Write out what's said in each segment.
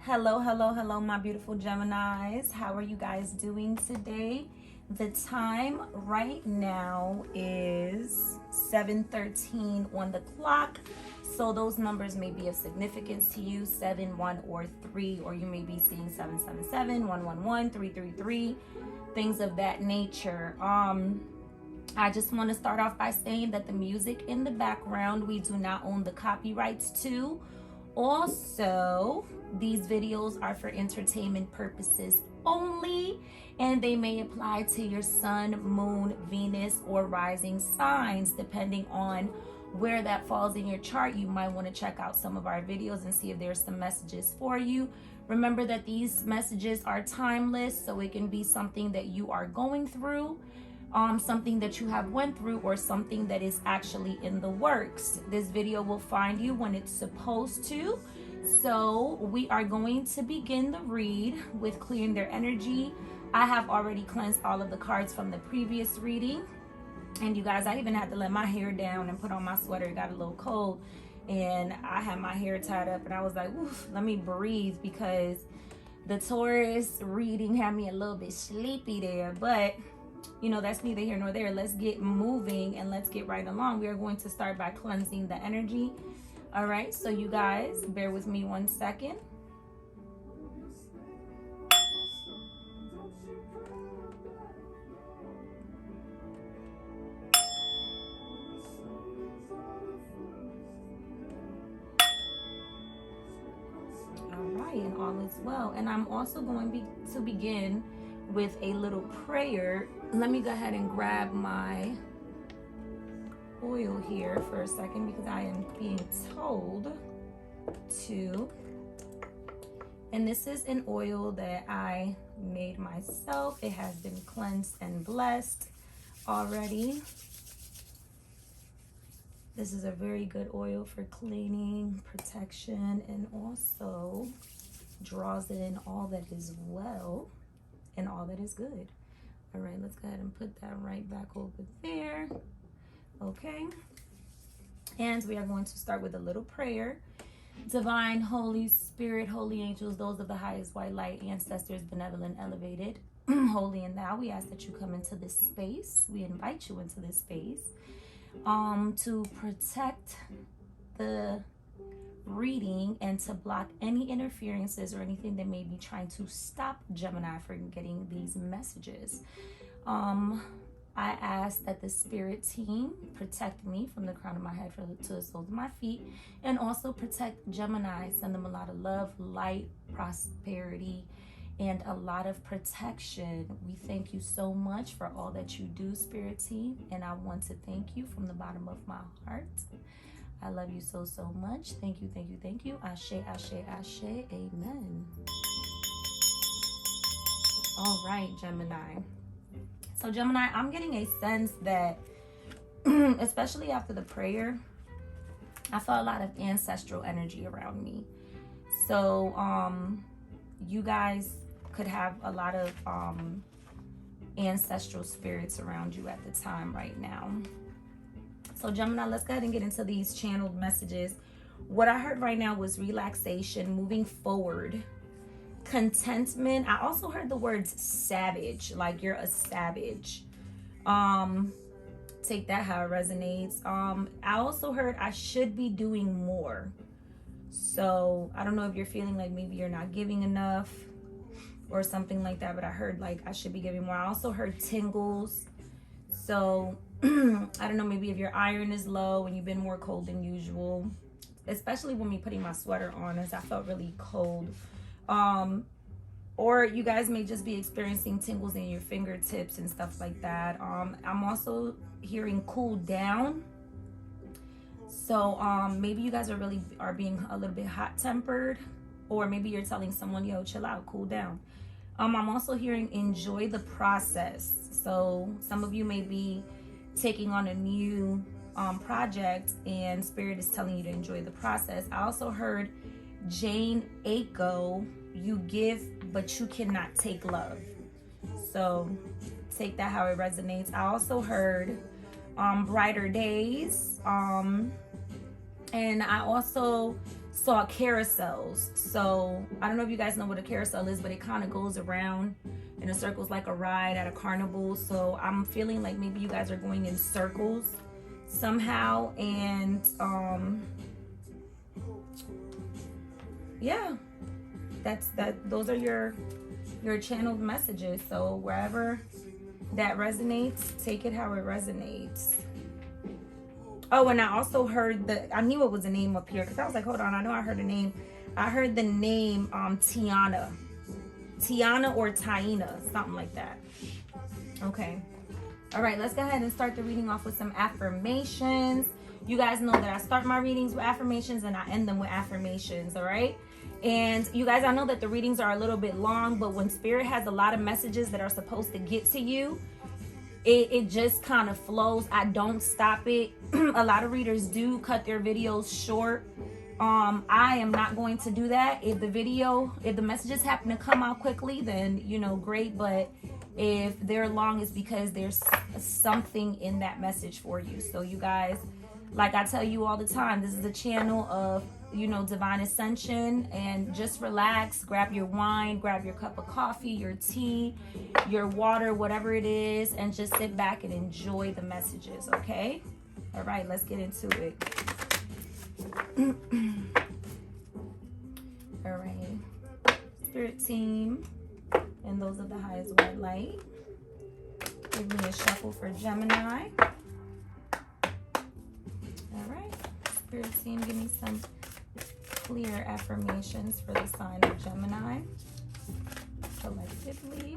Hello, hello, hello, my beautiful Geminis. How are you guys doing today? The time right now is 7:13 on the clock. So those numbers may be of significance to you, 7, 1, or 3, or you may be seeing 777, 111, 333, things of that nature. I just want to start off by saying that the music in the background, we do not own the copyrights to. Also, these videos are for entertainment purposes only, and they may apply to your sun, moon, Venus, or rising signs. Depending on where that falls in your chart, you might want to check out some of our videos and see if there's some messages for you. Remember that these messages are timeless, so it can be something that you are going through, something that you have went through, or something that is actually in the works. This video will find you when it's supposed to. So we are going to begin the read with clearing their energy. I have already cleansed all of the cards from the previous reading. And you guys, I even had to let my hair down and put on my sweater. It got a little cold and I had my hair tied up and I was like, oof, let me breathe, because the Taurus reading had me a little bit sleepy there. But you know, that's neither here nor there. Let's get moving and let's get right along. We are going to start by cleansing the energy. All right, so you guys, bear with me 1 second. All right, and all is well. And I'm also going to begin with a little prayer. Let me go ahead and grab my oil here for a second, because I am being told to. And this is an oil that I made myself. It has been cleansed and blessed already. This is a very good oil for cleaning, protection, and also draws in all that is well and all that is good. All right, let's go ahead and put that right back over there. Okay, and we are going to start with a little prayer. Divine, Holy Spirit, holy angels, those of the highest white light, ancestors, benevolent, elevated, holy and thou, we ask that you come into this space. We invite you into this space to protect the reading and to block any interferences or anything that may be trying to stop Gemini from getting these messages. I ask that the spirit team protect me from the crown of my head to the soles of my feet, and also protect Gemini. Send them a lot of love, light, prosperity, and a lot of protection. We thank you so much for all that you do, spirit team, and I want to thank you from the bottom of my heart. I love you so, so much. Thank you, thank you, thank you. Ashe, ashe, ashe. Amen. All right, Gemini. So Gemini, I'm getting a sense that, especially after the prayer, I felt a lot of ancestral energy around me. So you guys could have a lot of ancestral spirits around you at the time right now. So Gemini, let's go ahead and get into these channeled messages. What I heard right now was relaxation, moving forward, contentment. I also heard the words savage, like you're a savage. Take that how it resonates. I also heard I should be doing more. So I don't know if you're feeling like maybe you're not giving enough or something like that, but I heard like I should be giving more. I also heard tingles. So I don't know, maybe if your iron is low and you've been more cold than usual, especially when me putting my sweater on, as I felt really cold. Or you guys may just be experiencing tingles in your fingertips and stuff like that. I'm also hearing cool down. So maybe you guys are being a little bit hot tempered, or maybe you're telling someone, yo, chill out, cool down. I'm also hearing enjoy the process. So some of you may be taking on a new project and spirit is telling you to enjoy the process. I also heard Jane Aiko, you give but you cannot take love. So take that how it resonates. I also heard brighter days, and I also saw carousels. So I don't know if you guys know what a carousel is, but it kind of goes around in a circles like a ride at a carnival. So I'm feeling like maybe you guys are going in circles somehow, and yeah, those are your channeled messages. So wherever that resonates, take it how it resonates. Oh, and I also heard I knew it was a name up here because I was like, hold on, I know I heard a name. I heard the name Tiana or Taina, something like that. Okay. All right, let's go ahead and start the reading off with some affirmations. You guys know that I start my readings with affirmations and I end them with affirmations, all right? And you guys, I know that the readings are a little bit long, but when Spirit has a lot of messages that are supposed to get to you, it just kind of flows. I don't stop it. A lot of readers do cut their videos short. I am not going to do that. If the messages happen to come out quickly, then, you know, great. But if they're long, it's because there's something in that message for you. So you guys, like I tell you all the time, this is a channel of, you know, divine ascension, and just relax, grab your wine, grab your cup of coffee, your tea, your water, whatever it is, and just sit back and enjoy the messages, okay? All right, let's get into it. All right, Spirit team and those of the highest white light, give me a shuffle for Gemini. All right, Spirit team, give me some clear affirmations for the sign of Gemini collectively.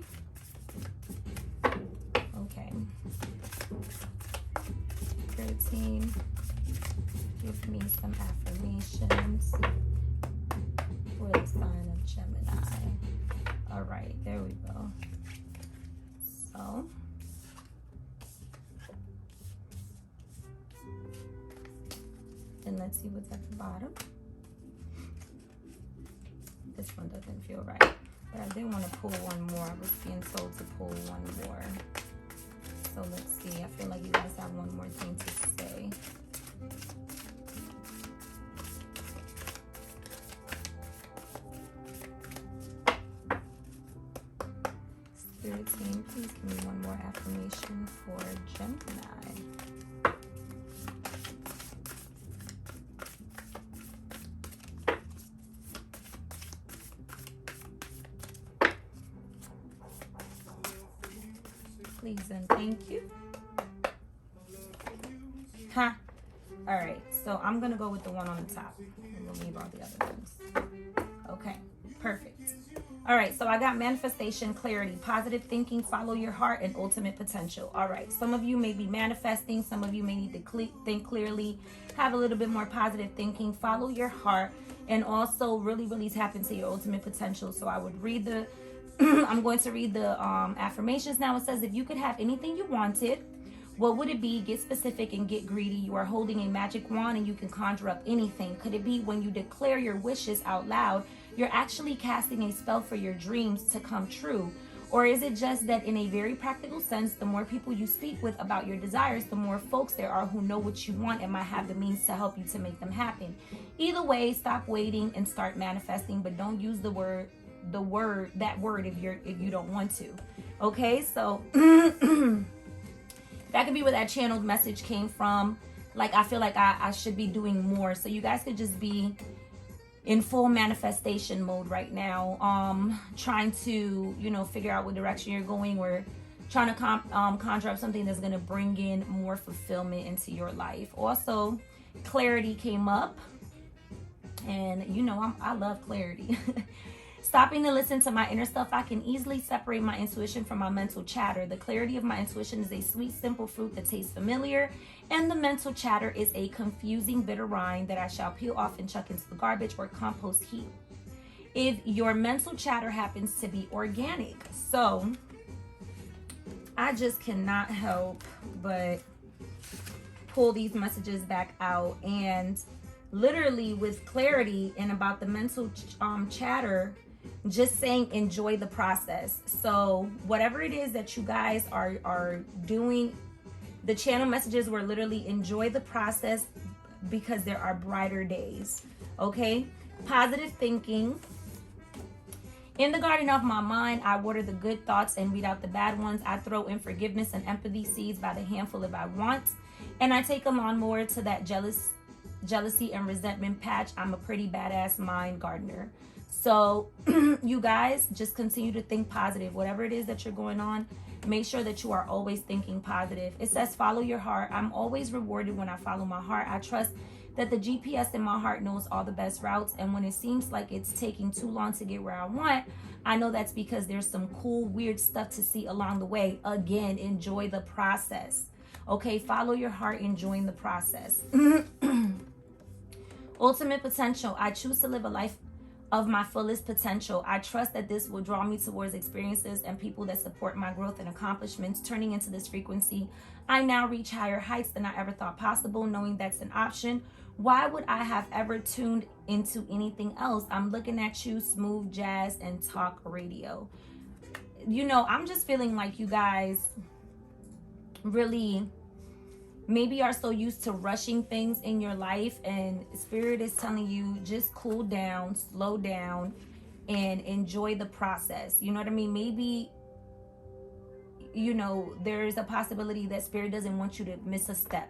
Okay. Spirit team, give me some affirmations for the sign of Gemini. All right, there we go. So, and let's see what's at the bottom. This one doesn't feel right, but I did want to pull one more. I was being told to pull one more. So let's see. I feel like you guys have one more thing to say. Spirit team, please give me one more affirmation for Gemini. Please and thank you. All right, so I'm gonna go with the one on the top, and we'll leave all the other ones. Okay, perfect. All right, so I got manifestation, clarity, positive thinking, follow your heart, and ultimate potential. All right, some of you may be manifesting, some of you may need to think clearly, have a little bit more positive thinking, follow your heart, and also really tap into your ultimate potential. So I would read the I'm going to read the affirmations now. It says, if you could have anything you wanted, what would it be? Get specific and get greedy. You are holding a magic wand and you can conjure up anything. Could it be when you declare your wishes out loud, you're actually casting a spell for your dreams to come true? Or is it just that in a very practical sense, the more people you speak with about your desires, the more folks there are who know what you want and might have the means to help you to make them happen? Either way, stop waiting and start manifesting, but don't use that word if you don't want to. Okay, so that could be where that channeled message came from. Like, I feel like I should be doing more. So you guys could just be in full manifestation mode right now, trying to, you know, figure out what direction you're going, or trying to conjure up something that's going to bring in more fulfillment into your life. Also, clarity came up, and you know, I love clarity. Stopping to listen to my inner self, I can easily separate my intuition from my mental chatter. The clarity of my intuition is a sweet, simple fruit that tastes familiar, and the mental chatter is a confusing, bitter rind that I shall peel off and chuck into the garbage or compost heap. If your mental chatter happens to be organic. So I just cannot help but pull these messages back out, and literally with clarity and about the mental chatter, just saying enjoy the process. So whatever it is that you guys are doing, the channel messages were literally enjoy the process because there are brighter days. Okay? Positive thinking. In the garden of my mind, I water the good thoughts and weed out the bad ones. I throw in forgiveness and empathy seeds by the handful if I want. And I take a lawnmower to that jealousy and resentment patch. I'm a pretty badass mind gardener. So you guys just continue to think positive. Whatever it is that you're going on, make sure that you are always thinking positive. It says follow your heart. I'm always rewarded when I follow my heart. I trust that the GPS in my heart knows all the best routes, and when it seems like it's taking too long to get where I want, I know that's because there's some cool, weird stuff to see along the way. Again, enjoy the process. Okay, follow your heart, enjoying the process. Ultimate potential. I choose to live a life of my fullest potential. I trust that this will draw me towards experiences and people that support my growth and accomplishments. Turning into this frequency, I now reach higher heights than I ever thought possible, knowing that's an option. Why would I have ever tuned into anything else? I'm looking at you, smooth jazz and talk radio. You know, I'm just feeling like you guys really maybe are so used to rushing things in your life, and Spirit is telling you just cool down, slow down, and enjoy the process. You know what I mean? Maybe, you know, there's a possibility that Spirit doesn't want you to miss a step.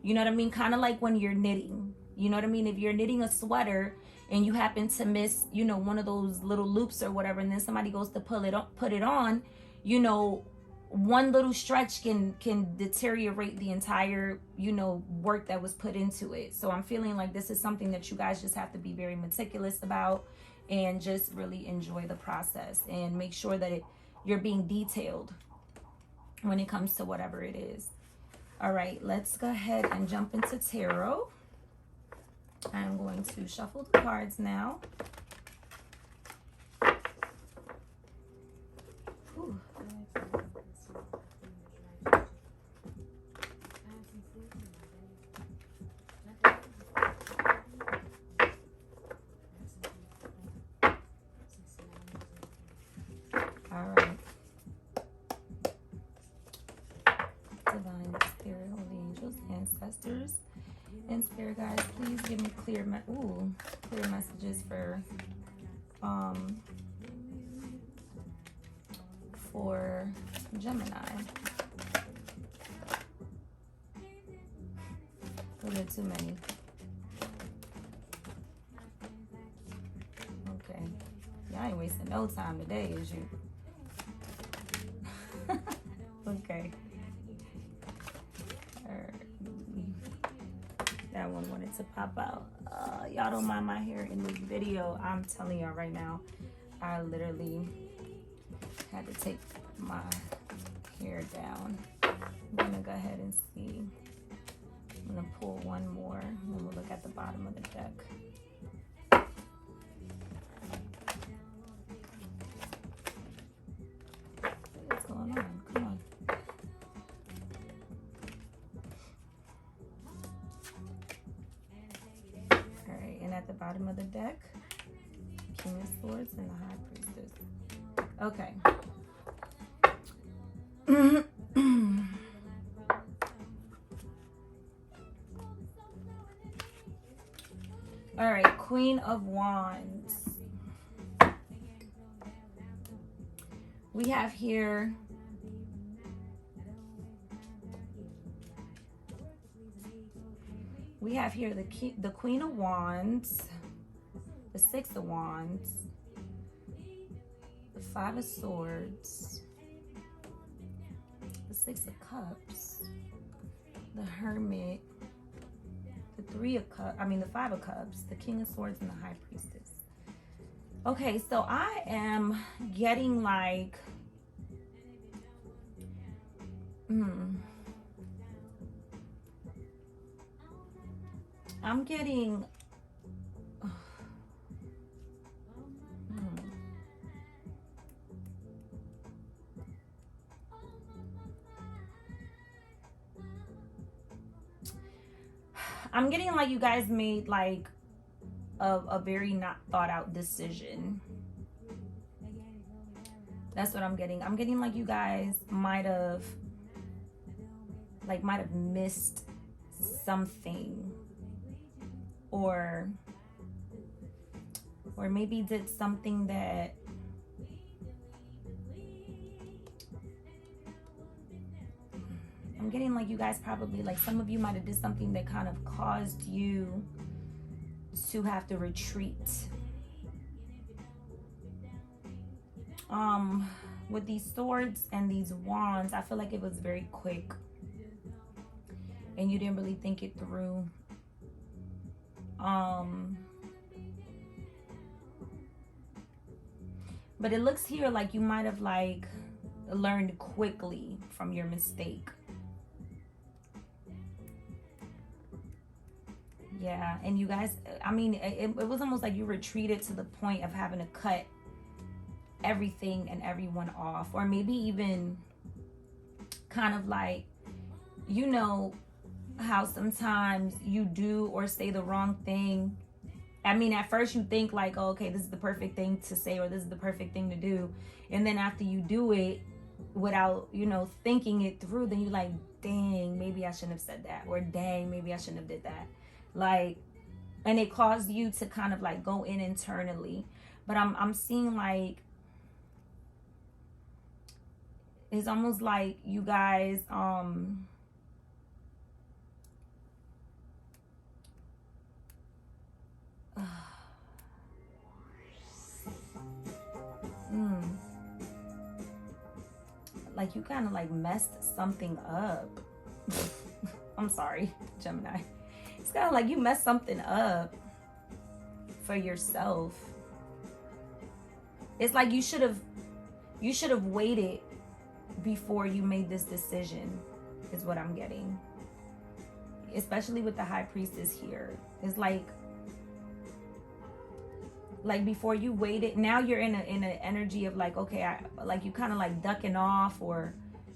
You know what I mean? Kind of like when you're knitting. You know what I mean? If you're knitting a sweater and you happen to miss, you know, one of those little loops or whatever, and then somebody goes to put it on, you know, one little stretch can deteriorate the entire, you know, work that was put into it. So I'm feeling like this is something that you guys just have to be very meticulous about and just really enjoy the process and make sure that you're being detailed when it comes to whatever it is. All right, let's go ahead and jump into tarot. I'm going to shuffle the cards now. Whew. All right. Divine Spirit, holy angels, ancestors, and spirit guides, please give me clear messages for Gemini. A little too many. Okay. Y'all ain't wasting no time today, is you? Okay. That one wanted to pop out. Y'all don't mind my hair in this video. I'm telling y'all right now, I literally had to take my hair down. I'm gonna go ahead and see. I'm gonna pull one more, and then we'll look at the bottom of the deck. What's going on? Come on. Alright, and at the bottom of the deck, King of Swords and the High Priestess. Okay. All right, Queen of Wands. We have here the Queen of Wands, the Six of Wands, the Five of Swords, the Six of Cups, the Hermit, the Five of Cups, the King of Swords, and the High Priestess. Okay, so I am getting like, I'm getting, I'm getting like you guys made like a very not thought out decision. That's what I'm getting. I'm getting like you guys might have missed something, or or maybe did something that I'm getting like you guys probably, like some of you might have did something that kind of caused you to have to retreat. With these swords and these wands, I feel like it was very quick and you didn't really think it through. But it looks here like you might have like learned quickly from your mistake. Yeah, and you guys, I mean, it was almost like you retreated to the point of having to cut everything and everyone off, or maybe even kind of like, you know how sometimes you do or say the wrong thing. I mean, at first you think like, oh, okay, this is the perfect thing to say, or this is the perfect thing to do, and then after you do it without, you know, thinking it through, then you're like, dang, maybe I shouldn't have said that, or dang, maybe I shouldn't have did that. Like, and it caused you to kind of like go in internally. But I'm seeing like, it's almost like you guys, like you kind of like messed something up. I'm sorry, Gemini. It's kind of like you messed something up for yourself. It's like you should have waited before you made this decision, is what I'm getting. Especially with the High Priestess here. It's like before you waited, now you're in an energy of like, okay, like you kind of like ducking off, or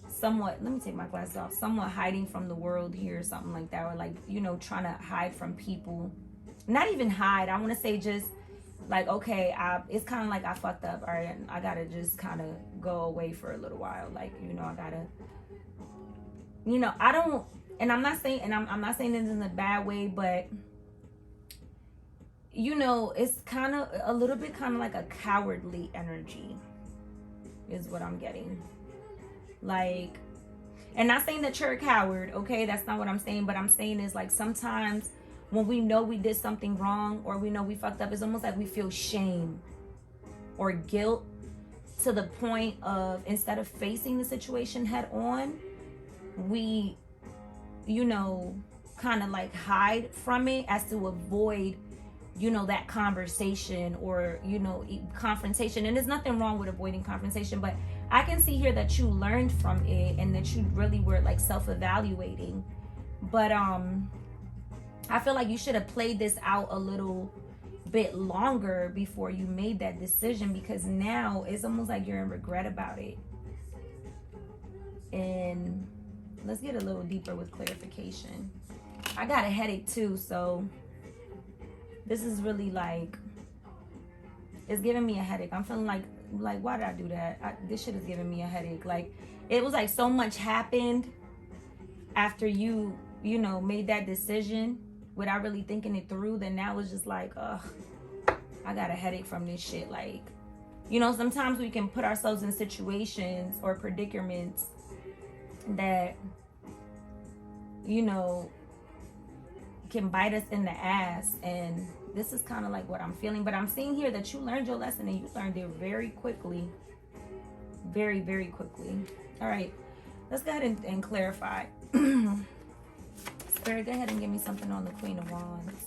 somewhat, let me take my glasses off, somewhat hiding from the world here or something like that, or like, you know, trying to hide from people. Not even hide, I want to say just like, okay, it's kind of like I fucked up, all right, I gotta just kind of go away for a little while, like, you know, I gotta, you know, I don't, and I'm not saying, and I'm not saying this in a bad way, but you know, it's kind of a little bit kind of like a cowardly energy is what I'm getting. Like, and not saying that you're a coward, okay, that's not what I'm saying, but I'm saying is like sometimes when we know we did something wrong, or we know we fucked up, it's almost like we feel shame or guilt, to the point of, instead of facing the situation head on, we, you know, kind of like hide from it as to avoid, you know, that conversation, or, you know, confrontation. And there's nothing wrong with avoiding confrontation, but I can see here that you learned from it and that you really were like self-evaluating. But I feel like you should have played this out a little bit longer before you made that decision, because now it's almost like you're in regret about it. And let's get a little deeper with clarification. I got a headache too, so this is really like, it's giving me a headache. I'm feeling like why did I do that? This shit is giving me a headache. Like, it was like so much happened after you know, made that decision without really thinking it through. Then now it's just like, ugh, I got a headache from this shit. Like, you know, sometimes we can put ourselves in situations or predicaments that, you know, can bite us in the ass, and this is kind of like what I'm feeling. But I'm seeing here that you learned your lesson, and you learned it very quickly, very, very quickly. All right, let's go ahead and clarify. Spirit, go ahead and give me something on the Queen of Wands.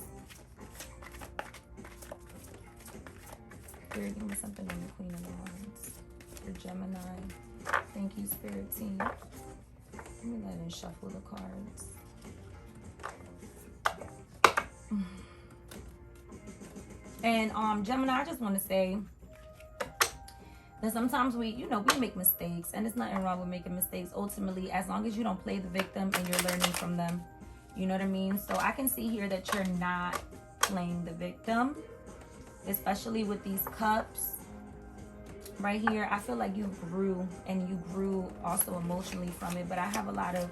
Spirit, give me something on the Queen of Wands for Gemini. Thank you, Spirit team. Let me go ahead and shuffle the cards. And Gemini, I just want to say that sometimes we, you know, we make mistakes, and there's nothing wrong with making mistakes. Ultimately, as long as you don't play the victim and you're learning from them, you know what I mean? So I can see here that you're not playing the victim, especially with these cups right here. I feel like you grew, and you grew also emotionally from it. But I have a lot of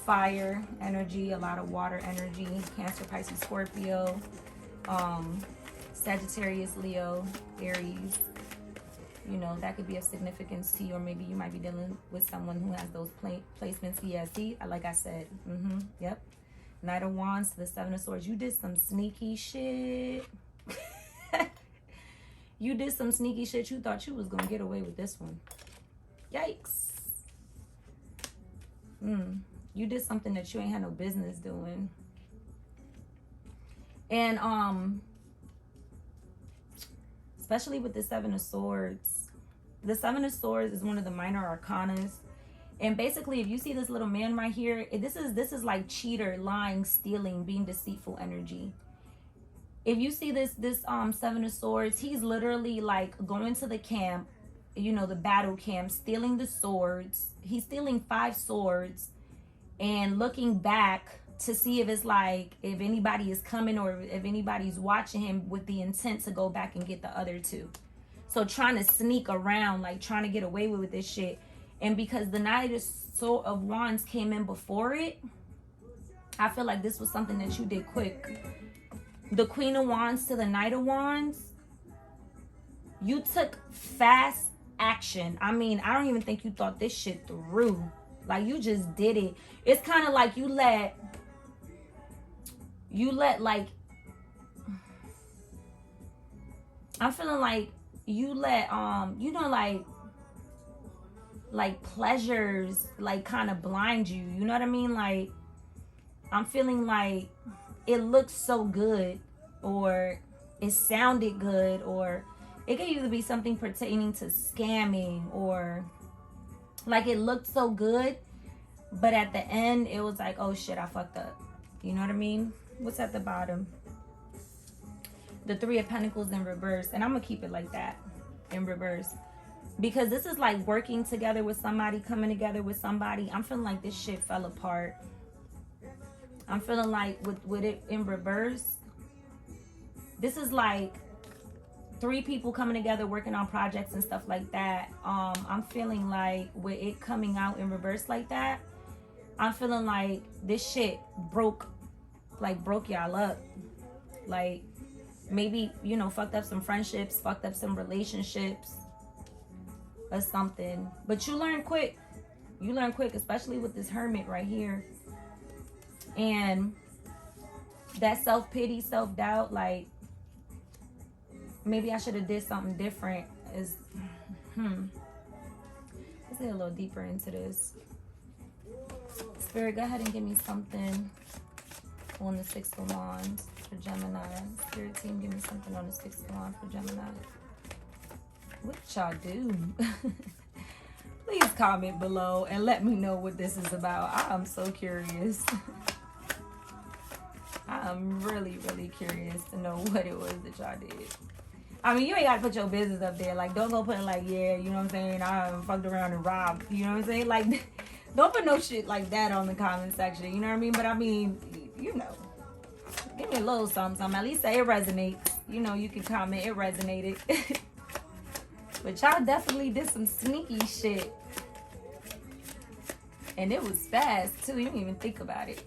fire energy, a lot of water energy, Cancer, Pisces, Scorpio, Sagittarius, Leo, Aries. You know, that could be of significance to you, or maybe you might be dealing with someone who has those placements. Yeah, see, like I said, yep. Knight of Wands to the Seven of Swords. You did some sneaky shit. You did some sneaky shit. You thought you was going to get away with this one. Yikes. You did something that you ain't had no business doing. And, especially with the Seven of Swords. The Seven of Swords is one of the minor arcanas. And basically, if you see this little man right here, this is like cheater, lying, stealing, being deceitful energy. If you see this Seven of Swords, he's literally like going to the camp, you know, the battle camp, stealing the swords. He's stealing 5 swords and looking back to see if it's like, if anybody is coming or if anybody's watching him with the intent to go back and get the other 2. So trying to sneak around, like trying to get away with this shit. And because the Knight of Wands came in before it, I feel like this was something that you did quick. The Queen of Wands to the Knight of Wands, you took fast action. I mean, I don't even think you thought this shit through. Like, you just did it. It's kind of like you let like, I'm feeling like you let, you know, like pleasures, like kind of blind you. You know what I mean? Like, I'm feeling like it looked so good, or it sounded good, or it could either be something pertaining to scamming, or like it looked so good, but at the end it was like, oh shit, I fucked up. You know what I mean? What's at the bottom? The Three of Pentacles in reverse. And I'm gonna keep it like that, in reverse, because this is like working together with somebody, coming together with somebody. I'm feeling like this shit fell apart. I'm feeling like with it in reverse, this is like 3 people coming together working on projects and stuff like that. I'm feeling like with it coming out in reverse like that, I'm feeling like this shit broke y'all up. Like, maybe, you know, fucked up some friendships, fucked up some relationships or something. But you learn quick. You learn quick, especially with this Hermit right here. And that self-pity, self-doubt, like, maybe I should have did something different. Let's get a little deeper into this. Spirit, go ahead and give me something on the Six of Wands for Gemini. Spirit team, give me something on the Six of Wands for Gemini. What y'all do? Please comment below and let me know what this is about. I'm so curious. I'm really, really curious to know what it was that y'all did. I mean, you ain't gotta put your business up there. Like, don't go put like, yeah, you know what I'm saying, I fucked around and robbed. You know what I'm saying? Like, don't put no shit like that on the comment section. You know what I mean? But I mean, you know, give me a little something. At least say it resonates. You know, you can comment it resonated. But y'all definitely did some sneaky shit. And it was fast, too. You didn't even think about it.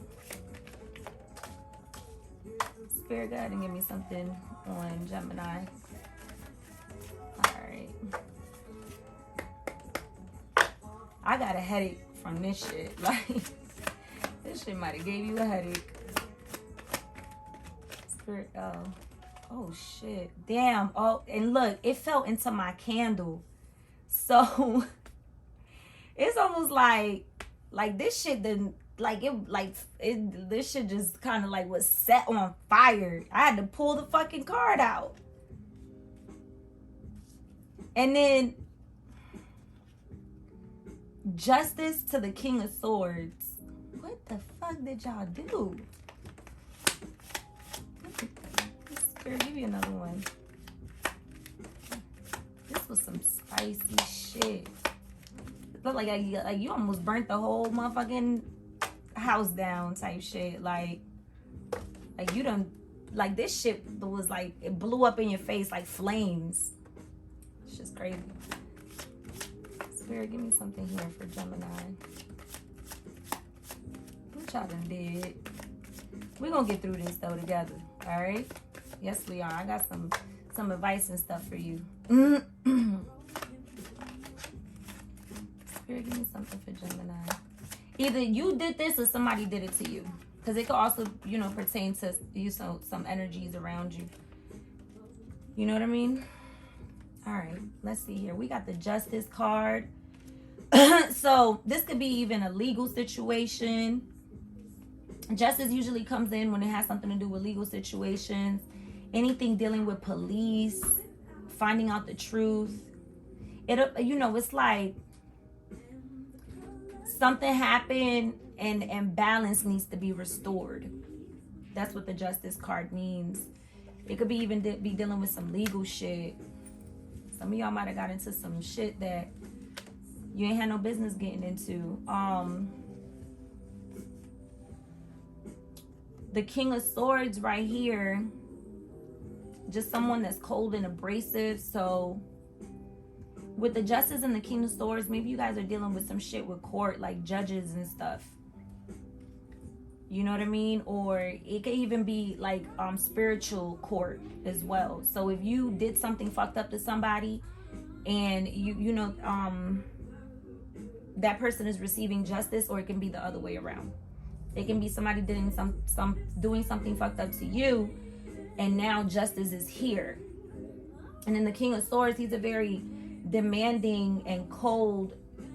Spirit, go ahead and give me something on Gemini. Alright. I got a headache from this shit. Like, this shit might have gave you a headache. Spirit, oh shit. Damn. Oh, and look, it fell into my candle. So it's almost like this shit didn't, this shit just kind of like was set on fire. I had to pull the fucking card out. And then Justice to the King of Swords. What the fuck did y'all do? Spirit, give me another one. This was some spicy shit. It looked like you almost burnt the whole motherfucking house down type shit. Like you done, like this shit was like, it blew up in your face like flames. It's just crazy. Spirit, give me something here for Gemini. What y'all done did? We're gonna get through this though together. All right. Yes, we are. I got some some advice and stuff for you. Spirit, give me something for Gemini. Either you did this or somebody did it to you. Because it could also, you know, pertain to some energies around you. You know what I mean? All right, let's see here. We got the Justice card. So this could be even a legal situation. Justice usually comes in when it has something to do with legal situations. Anything dealing with police, finding out the truth. You know, it's like something happened and balance needs to be restored. That's what the Justice card means. It could be even be dealing with some legal shit. Some of y'all might have got into some shit that you ain't had no business getting into. The King of Swords right here, just someone that's cold and abrasive. So with the Justice and the King of Swords, maybe you guys are dealing with some shit with court, like judges and stuff. You know what I mean? Or it could even be like spiritual court as well. So if you did something fucked up to somebody and you know that person is receiving justice, or it can be the other way around. It can be somebody doing doing something fucked up to you, and now justice is here. And then the King of Swords, he's a very demanding and cold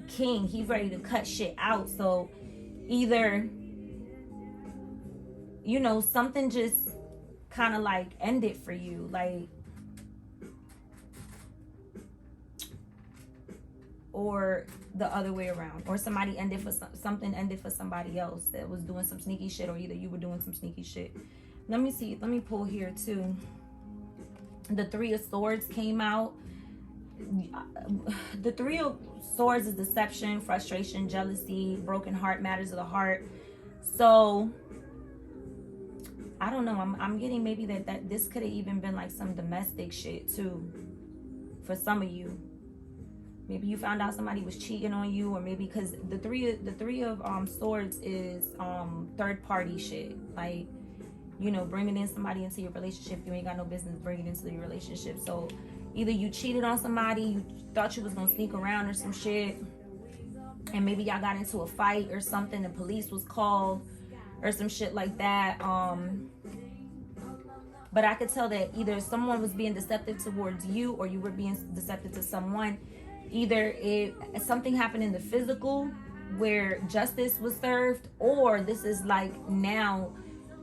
king. He's ready to cut shit out. So either, you know, something just kind of like ended for you, like, or the other way around, or somebody ended for something ended for somebody else that was doing some sneaky shit, or either you were doing some sneaky shit. Let me see. Let me pull here too. The Three of Swords came out. The Three of Swords is deception, frustration, jealousy, broken heart, matters of the heart. So I don't know. I'm getting maybe that this could have even been like some domestic shit too for some of you. Maybe you found out somebody was cheating on you, or maybe because the three of Swords is third party shit, like, you know, bringing in somebody into your relationship you ain't got no business bringing into your relationship. So either you cheated on somebody, you thought you was gonna sneak around or some shit, and maybe y'all got into a fight or something, the police was called or some shit like that. But I could tell that either someone was being deceptive towards you, or you were being deceptive to someone. Either something happened in the physical where justice was served, or this is like now,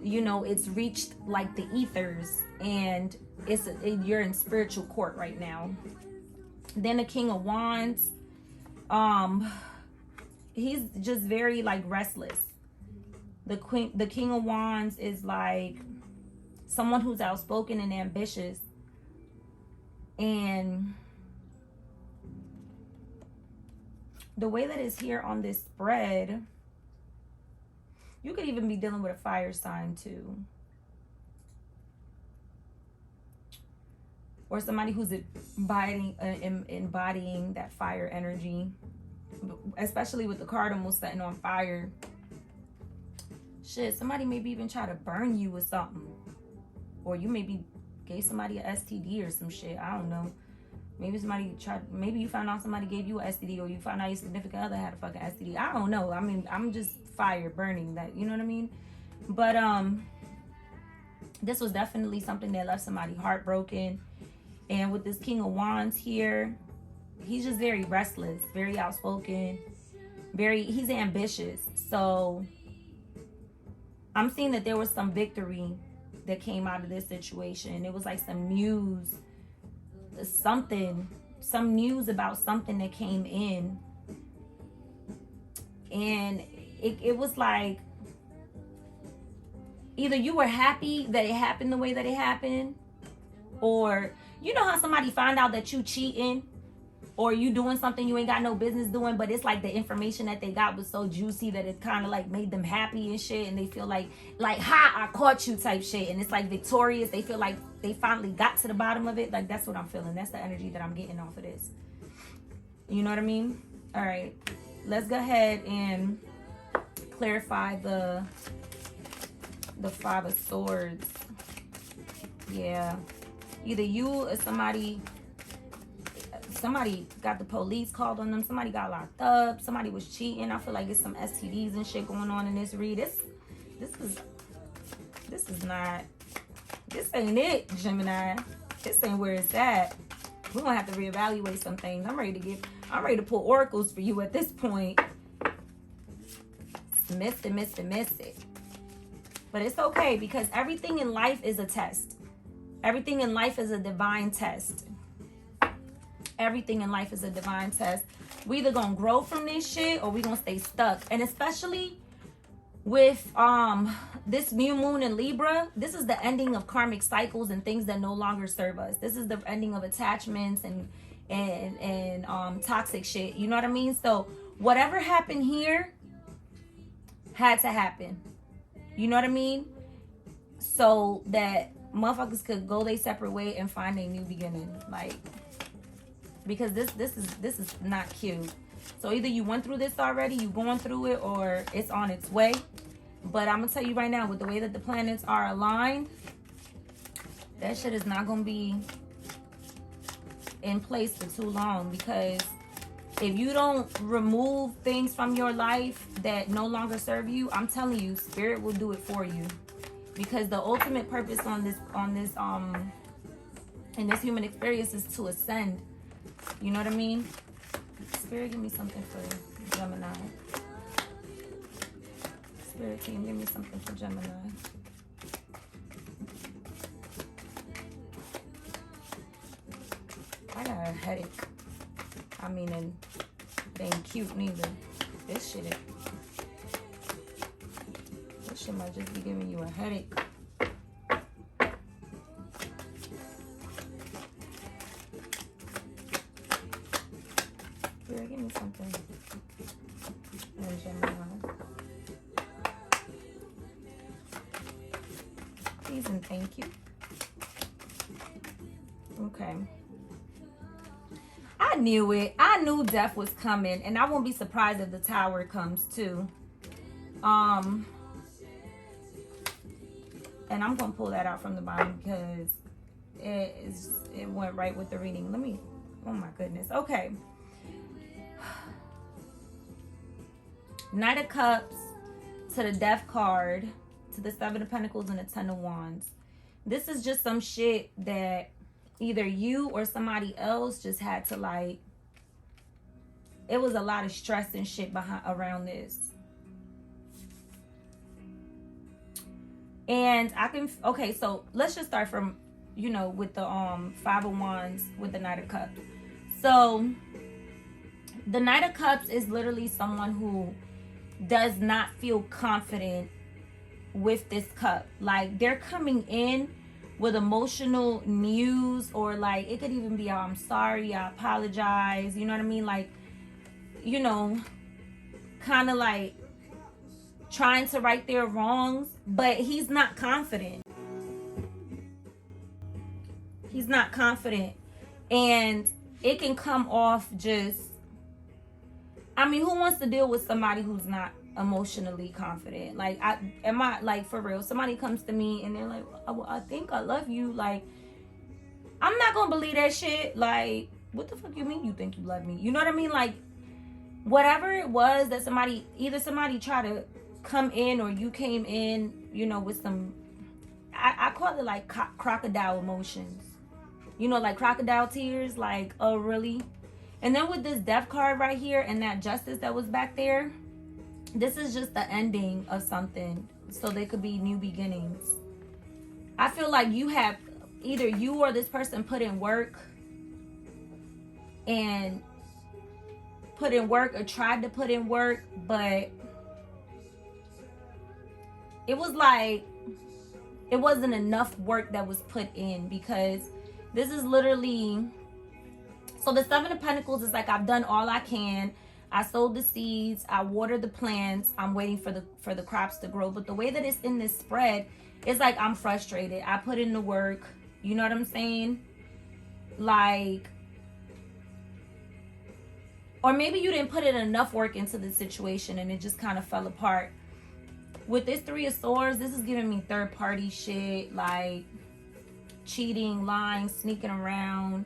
you know, it's reached like the ethers, and you're in spiritual court right now. Then the King of Wands, he's just very like restless. The King of Wands is like someone who's outspoken and ambitious, and the way that it's here on this spread, you could even be dealing with a fire sign too, or somebody who's embodying that fire energy, especially with the card almost setting on fire. Shit, somebody maybe even try to burn you with something, or you maybe gave somebody a STD or some shit. I don't know. Maybe maybe you found out somebody gave you a STD, or you found out your significant other had a fucking STD. I don't know. I mean, I'm just fire burning that, you know what I mean? But this was definitely something that left somebody heartbroken. And with this King of Wands here, he's just very restless, very outspoken, he's ambitious. So I'm seeing that there was some victory that came out of this situation. It was like some news, some news about something that came in, and it was like either you were happy that it happened the way that it happened, or you know how somebody find out that you cheating, or you doing something you ain't got no business doing, but it's like the information that they got was so juicy that it kind of like made them happy and shit, and they feel like ha, I caught you type shit, and it's like victorious. They feel like they finally got to the bottom of it. Like, that's what I'm feeling. That's the energy that I'm getting off of this. You know what I mean? All right, let's go ahead and clarify the Five of Swords. Yeah. Either you or somebody got the police called on them. Somebody got locked up. Somebody was cheating. I feel like there's some STDs and shit going on in this read. This ain't it, Gemini. This ain't where it's at. We're gonna have to reevaluate some things. I'm ready to pull oracles for you at this point. Miss it. But it's okay, because everything in life is a test. Everything in life is a divine test. Everything in life is a divine test. We either gonna grow from this shit or we gonna stay stuck. And especially with this new moon in Libra, this is the ending of karmic cycles and things that no longer serve us. This is the ending of attachments and toxic shit. You know what I mean? So whatever happened here had to happen. You know what I mean? So that motherfuckers could go their separate way and find a new beginning. Like, because this is not cute. So either you went through this already, you going through it, or it's on its way. But I'm gonna tell you right now, with the way that the planets are aligned, that shit is not gonna be in place for too long. Because if you don't remove things from your life that no longer serve you, I'm telling you, spirit will do it for you. Because the ultimate purpose in this human experience is to ascend. You know what I mean? Spirit, give me something for Gemini. Spirit team, give me something for Gemini. I got a headache. I mean, and they ain't cute neither. This shit might just be giving you a headache. Spirit, give me something. And Gemini. Please and thank you. Okay. I knew it. I knew death was coming, and I won't be surprised if the Tower comes too. And I'm gonna pull that out from the bottom because it went right with the reading. Oh my goodness. Okay. Knight of Cups to the Death card, to the Seven of Pentacles and the Ten of Wands. This is just some shit that either you or somebody else just had to, like, it was a lot of stress and shit around this. And okay, so let's just start from, with the Five of Wands with the Knight of Cups. So the Knight of Cups is literally someone who does not feel confident with this cup. Like, they're coming in with emotional news, or like it could even be, I'm sorry, I apologize, you know what I mean? Like, kind of like trying to right their wrongs, but he's not confident. He's not confident. And it can come off just, who wants to deal with somebody who's not emotionally confident? Like, for real, somebody comes to me and they're like, oh, I think I love you. Like, I'm not gonna believe that shit. Like, what the fuck you mean you think you love me? You know what I mean? Like, whatever it was that somebody tried to come in, or you came in, with some, I call it like crocodile emotions. Like crocodile tears, like, oh really? And then with this Death card right here and that Justice that was back there, this is just the ending of something. So there could be new beginnings. I feel like you have, either you or this person put in work or tried to put in work, but it was like, it wasn't enough work that was put in, because this is literally, so the Seven of Pentacles is like, I've done all I can. I sowed the seeds, I watered the plants, I'm waiting for the crops to grow. But the way that it's in this spread, it's like I'm frustrated. I put in the work, you know what I'm saying? Like, or maybe you didn't put in enough work into the situation and it just kind of fell apart. With this Three of Swords, this is giving me third party shit. Like, cheating, lying, sneaking around.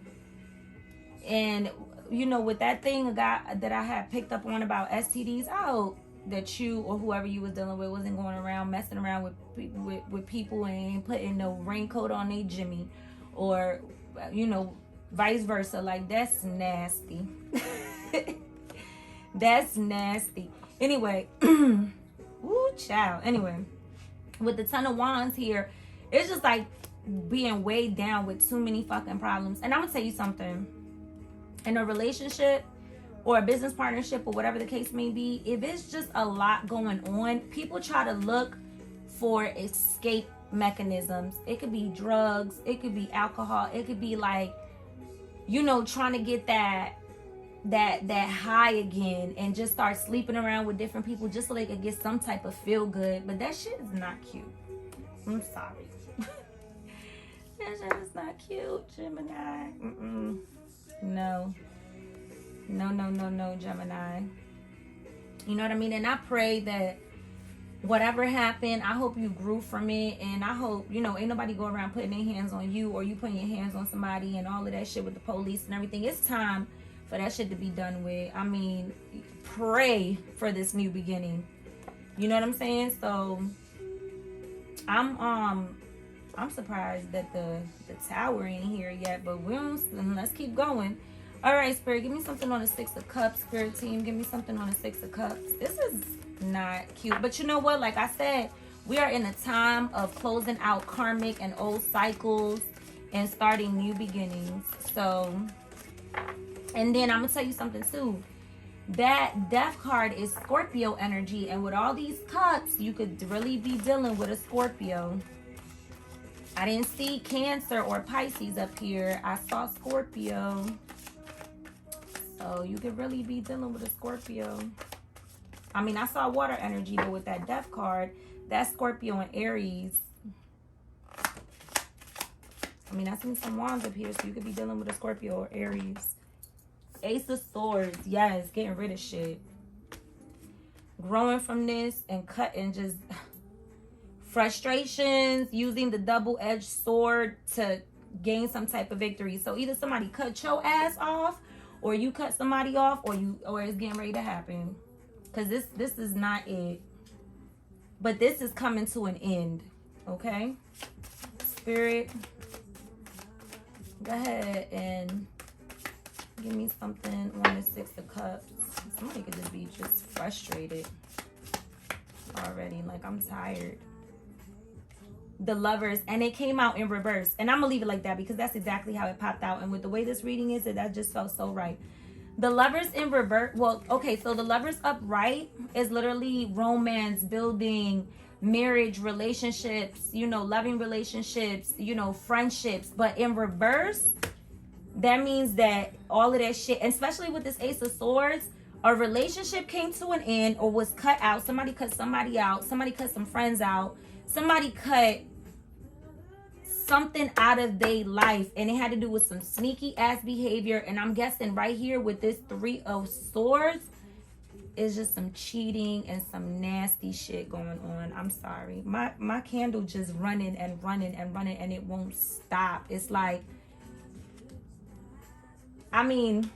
And, you know, with that thing that I had picked up on about STDs, I hope that you or whoever you was dealing with wasn't going around messing around with people and ain't putting no raincoat on their Jimmy, or, you know, vice versa. Like, that's nasty. That's nasty. Anyway, woo, child. Anyway, with the Ten of Wands here, it's just like being weighed down with too many fucking problems. And I'm gonna tell you something. In a relationship or a business partnership or whatever the case may be, if it's just a lot going on, people try to look for escape mechanisms. It could be drugs, it could be alcohol, it could be like, you know, trying to get that high again and just start sleeping around with different people just so they could get some type of feel good. But that shit is not cute. I'm sorry. That shit is not cute, Gemini. No, Gemini. You know what I mean? And I pray that whatever happened, I hope you grew from it. And I hope, you know, ain't nobody go around putting their hands on you or you putting your hands on somebody and all of that shit with the police and everything. It's time for that shit to be done with. I mean, pray for this new beginning. You know what I'm saying? So I'm surprised that the Tower ain't here yet, but let's keep going. All right, Spirit, give me something on the Six of Cups. Spirit team, give me something on the Six of Cups. This is not cute, but you know what? Like I said, we are in a time of closing out karmic and old cycles and starting new beginnings. So, and then I'm gonna tell you something too. That Death card is Scorpio energy, and with all these cups, you could really be dealing with a Scorpio. I didn't see Cancer or Pisces up here. I saw Scorpio. So you could really be dealing with a Scorpio. I mean, I saw water energy, but with that Death card, that's Scorpio and Aries. I mean, I seen some wands up here, so you could be dealing with a Scorpio or Aries. Ace of Swords. Yes, getting rid of shit. Growing from this and cutting just frustrations, using the double-edged sword to gain some type of victory. So either somebody cut your ass off, or you cut somebody off, or it's getting ready to happen. Because this is not it. But this is coming to an end. Okay? Spirit, go ahead and give me something on the Six of Cups. Somebody could just be just frustrated already. Like, I'm tired. The Lovers, and it came out in reverse, and I'm gonna leave it like that because that's exactly how it popped out. And with the way this reading is, that just felt so right. The Lovers in reverse, well, okay, so the Lovers upright is literally romance, building, marriage, relationships, you know, loving relationships, you know, friendships. But in reverse, that means that all of that shit, and especially with this Ace of Swords, a relationship came to an end or was cut out. Somebody cut somebody out. Somebody cut some friends out. Somebody cut something out of their life, and it had to do with some sneaky ass behavior. And I'm guessing right here with this Three of Swords is just some cheating and some nasty shit going on. I'm sorry. My candle just running and running and running, and it won't stop. It's like, I mean,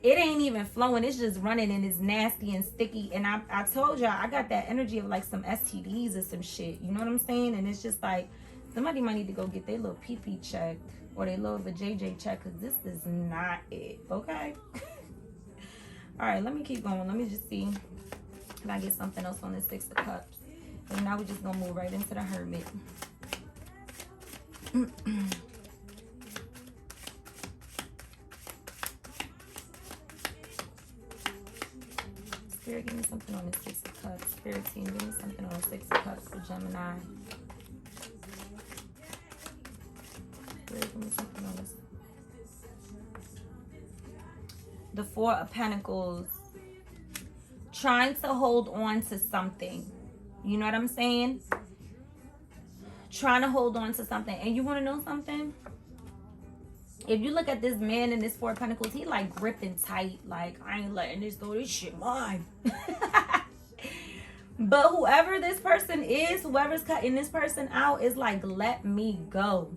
it ain't even flowing. It's just running, and it's nasty and sticky. And I told y'all, I got that energy of like some STDs or some shit. You know what I'm saying? And it's just like, somebody might need to go get their little pee-pee checked or their little vajayjay checked, because this is not it. Okay? All right, let me keep going. Let me just see if I get something else on the Six of Cups. And now we're just going to move right into the Hermit. Spirit, give me something on the Six of Cups. Spirit team, give me something on the Six of Cups for Gemini. Spirit, give me something on this. The Four of Pentacles. Trying to hold on to something. You know what I'm saying? Trying to hold on to something. And you want to know something? If you look at this man in this Four of Pentacles, he like gripping tight. Like, I ain't letting this go. This shit mine. But whoever this person is, whoever's cutting this person out is like, let me go.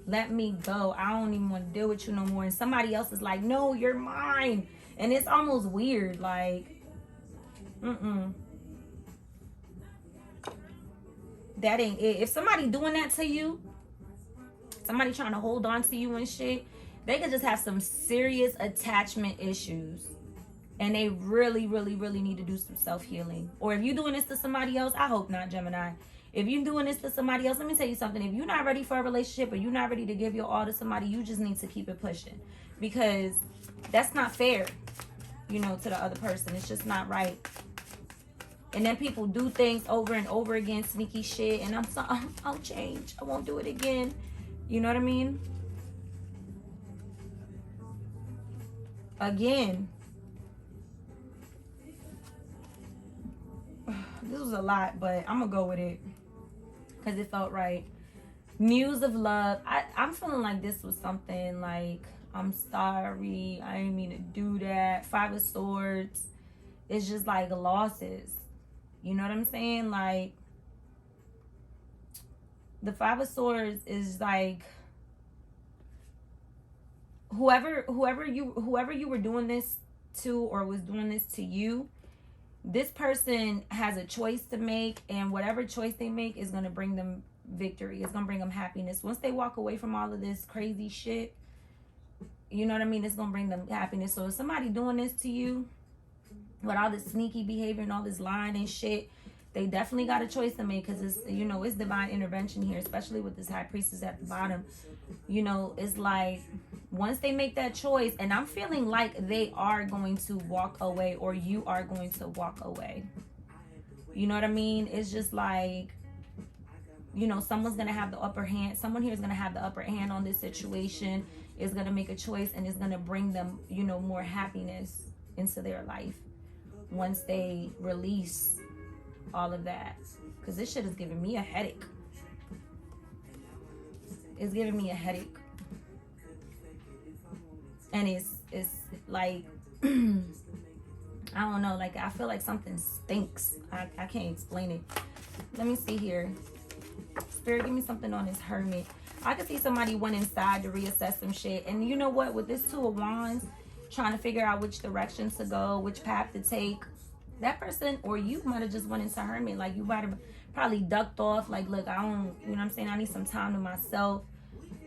Let me go. I don't even want to deal with you no more. And somebody else is like, no, you're mine. And it's almost weird. Like, that ain't it. If somebody doing that to you, somebody trying to hold on to you and shit, they could just have some serious attachment issues. And they really, really, really need to do some self-healing. Or if you're doing this to somebody else, I hope not, Gemini. If you're doing this to somebody else, let me tell you something. If you're not ready for a relationship or you're not ready to give your all to somebody, you just need to keep it pushing. Because that's not fair, you know, to the other person. It's just not right. And then people do things over and over again, sneaky shit. And I'm sorry, I'll change. I won't do it again. You know what I mean? Again. This was a lot, but I'm going to go with it. Because it felt right. Muse of love. I'm feeling like this was something like, I'm sorry. I didn't mean to do that. Five of Swords. It's just like losses. You know what I'm saying? Like, the Five of Swords is like, whoever you were doing this to or was doing this to you, this person has a choice to make, and whatever choice they make is going to bring them victory. It's going to bring them happiness. Once they walk away from all of this crazy shit, you know what I mean? It's going to bring them happiness. So if somebody doing this to you with all this sneaky behavior and all this lying and shit, they definitely got a choice to make, because it's, you know, it's divine intervention here, especially with this High Priestess at the bottom. You know, it's like, once they make that choice, and I'm feeling like they are going to walk away, or you are going to walk away. You know what I mean? It's just like, you know, someone's going to have the upper hand. Someone here is going to have the upper hand on this situation, is going to make a choice, and is going to bring them, you know, more happiness into their life once they release all of that. Because this shit is giving me a headache. It's giving me a headache. And it's like, I don't know, like, I feel like something stinks. I can't explain it. Let me see here. Spirit, give me something on this Hermit. I could see somebody went inside to reassess some shit. And you know what? With this Two of Wands, trying to figure out which direction to go, which path to take, that person or you might have just went into Hermit. Like, you might have probably ducked off. Like, look, I don't, you know what I'm saying? I need some time to myself.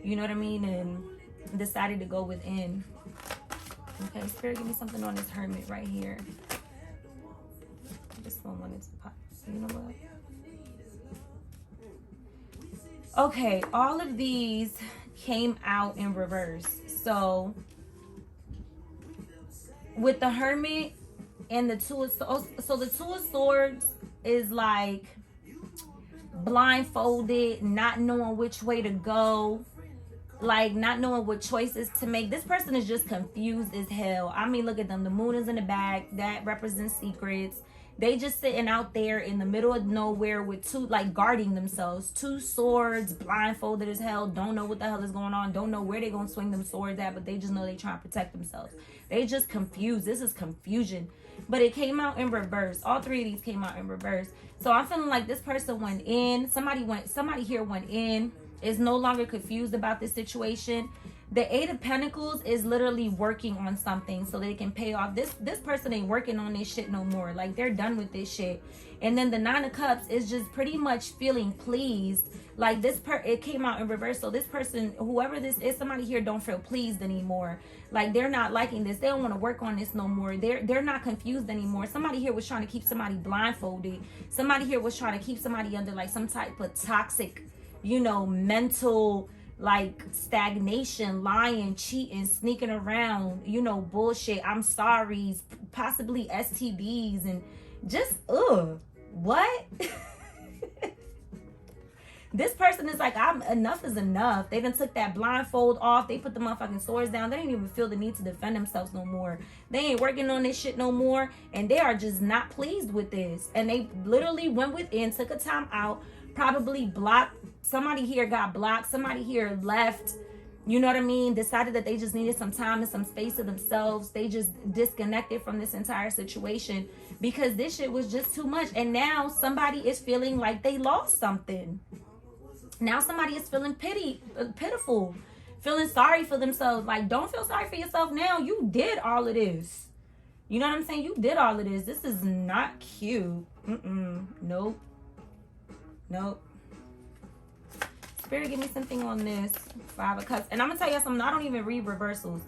You know what I mean? And decided to go within. Okay, Spirit, give me something on this Hermit right here. This one wanted to pop. You know what? Okay, all of these came out in reverse. So, with the Hermit and the Two of Swords, so the Two of Swords is like blindfolded, not knowing which way to go. Like, not knowing what choices to make. This person is just confused as hell. I mean, look at them. The moon is in the back. That represents secrets. They just sitting out there in the middle of nowhere with two, like, guarding themselves. Two swords, blindfolded as hell. Don't know what the hell is going on. Don't know where they're going to swing them swords at, but they just know they trying to protect themselves. They just confused. This is confusion. But it came out in reverse. All three of these came out in reverse. So I'm feeling like this person went in. Somebody here went in. Is no longer confused about this situation. The Eight of Pentacles is literally working on something so they can pay off. This person ain't working on this shit no more. Like, they're done with this shit. And then the Nine of Cups is just pretty much feeling pleased. Like, it came out in reverse. So this person, whoever this is, somebody here don't feel pleased anymore. Like, they're not liking this. They don't want to work on this no more. They're not confused anymore. Somebody here was trying to keep somebody blindfolded. Somebody here was trying to keep somebody under like some type of toxic, you know, mental, like, stagnation, lying, cheating, sneaking around, you know, bullshit, I'm sorry, possibly STDs, and just, what? This person is like, enough is enough. They done took that blindfold off. They put the motherfucking swords down. They didn't even feel the need to defend themselves no more. They ain't working on this shit no more. And they are just not pleased with this. And they literally went within, took a time out, probably blocked. Somebody here got blocked. Somebody here left. You know what I mean? Decided that they just needed some time and some space to themselves. They just disconnected from this entire situation because this shit was just too much. And now somebody is feeling like they lost something. Now somebody is feeling pitiful, feeling sorry for themselves. Like, don't feel sorry for yourself now. You did all of this. You know what I'm saying? You did all of this. This is not cute. Nope. Nope. Spirit, give me something on this 5 of Cups. And I'm going to tell you something. I don't even read reversals.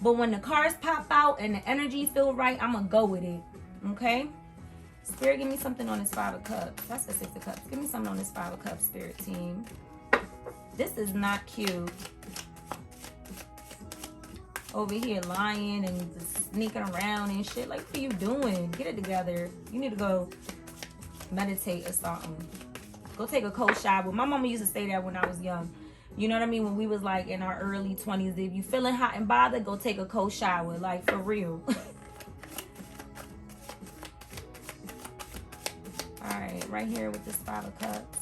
But when the cards pop out and the energy feel right, I'm going to go with it. Okay? Spirit, give me something on this 5 of Cups. That's the 6 of Cups. Give me something on this 5 of Cups, Spirit team. This is not cute. Over here lying and just sneaking around and shit. Like, what are you doing? Get it together. You need to go meditate or something. Go take a cold shower. My mama used to say that when I was young. You know what I mean? When we was like in our early 20s. If you feeling hot and bothered, go take a cold shower. Like, for real. Alright, right here with this 5 of Cups.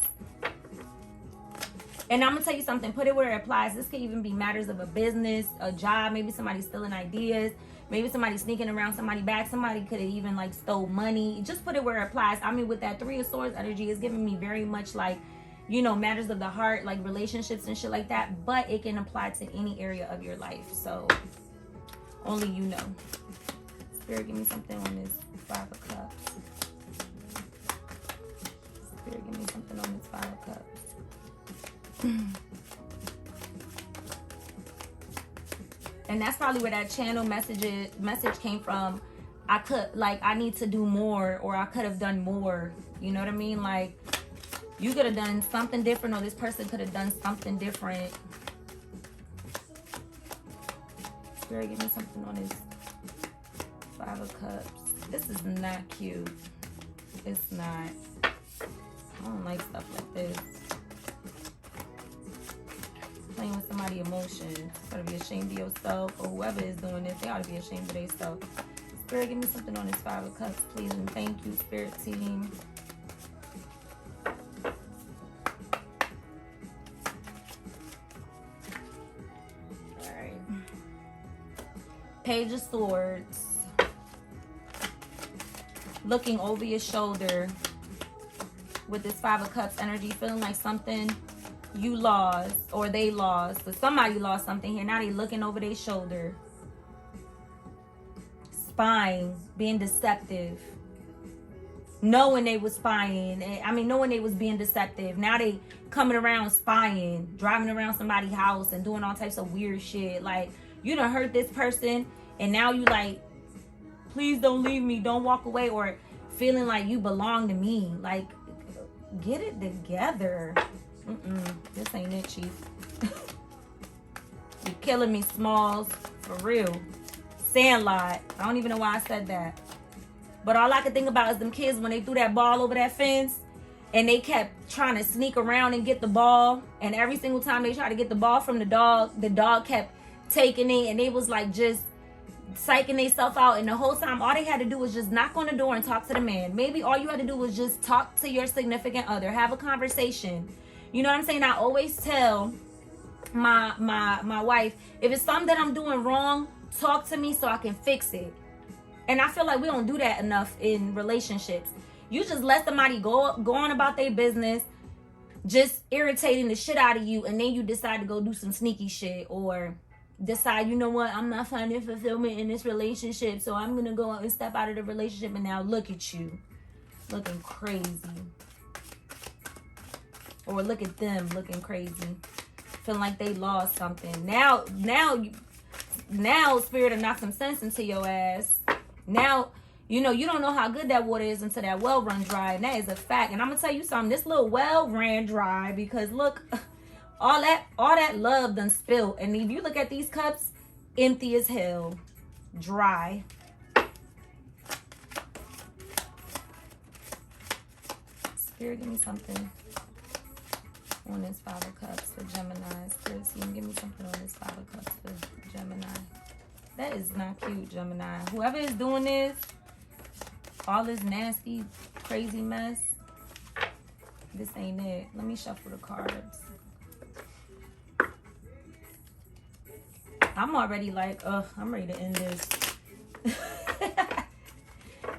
And I'm going to tell you something. Put it where it applies. This could even be matters of a business, a job. Maybe somebody's stealing ideas. Maybe somebody's sneaking around somebody back. Somebody could have even like stole money. Just put it where it applies. I mean, with that 3 of Swords energy, it's giving me very much like, you know, matters of the heart, like relationships and shit like that. But it can apply to any area of your life. So only you know. Spirit, give me something on this 5 of Cups. Spirit, give me something on this 5 of Cups. And that's probably where that channel message came from. I need to do more, or I could have done more. You know what I mean? Like, you could have done something different, or this person could have done something different. Spirit, give me something on this 5 of Cups. This is not cute. It's not. I don't like stuff like this. Playing with somebody's emotions. You gotta be ashamed of yourself, or whoever is doing this, they ought to be ashamed of themselves. Spirit, give me something on this 5 of Cups, please, and thank you, Spirit team. Alright. Page of Swords. Looking over your shoulder with this 5 of Cups energy, feeling like something you lost, or they lost, or somebody lost something here. Now they looking over their shoulder, spying, being deceptive, knowing they was spying. I mean, knowing they was being deceptive. Now they coming around spying, driving around somebody's house and doing all types of weird shit. Like, you done hurt this person, and now you like, please don't leave me, don't walk away, or feeling like you belong to me. Like, get it together. This ain't it, Chief. You're killing me, Smalls. For real. Sandlot. I don't even know why I said that. But all I could think about is them kids when they threw that ball over that fence and they kept trying to sneak around and get the ball. And every single time they tried to get the ball from the dog kept taking it, and they was like just psyching themselves out. And the whole time, all they had to do was just knock on the door and talk to the man. Maybe all you had to do was just talk to your significant other, have a conversation. You know what I'm saying? I always tell my wife, if it's something that I'm doing wrong, talk to me so I can fix it. And I feel like we don't do that enough in relationships. You just let somebody go on about their business, just irritating the shit out of you, and then you decide to go do some sneaky shit, or decide, you know what, I'm not finding fulfillment in this relationship, so I'm gonna go and step out of the relationship. And now look at you, looking crazy. Or look at them looking crazy, feeling like they lost something. Now, Spirit will knock some sense into your ass. Now, you know, you don't know how good that water is until that well run dry, and that is a fact. And I'm gonna tell you something. This little well ran dry because look, all that love done spilled. And if you look at these cups, empty as hell, dry. Spirit, give me something on this 5 of Cups for Gemini. Spirit team, give me something on this 5 of Cups for Gemini. That is not cute, Gemini. Whoever is doing this, all this nasty, crazy mess, this ain't it. Let me shuffle the cards. I'm already like, I'm ready to end this.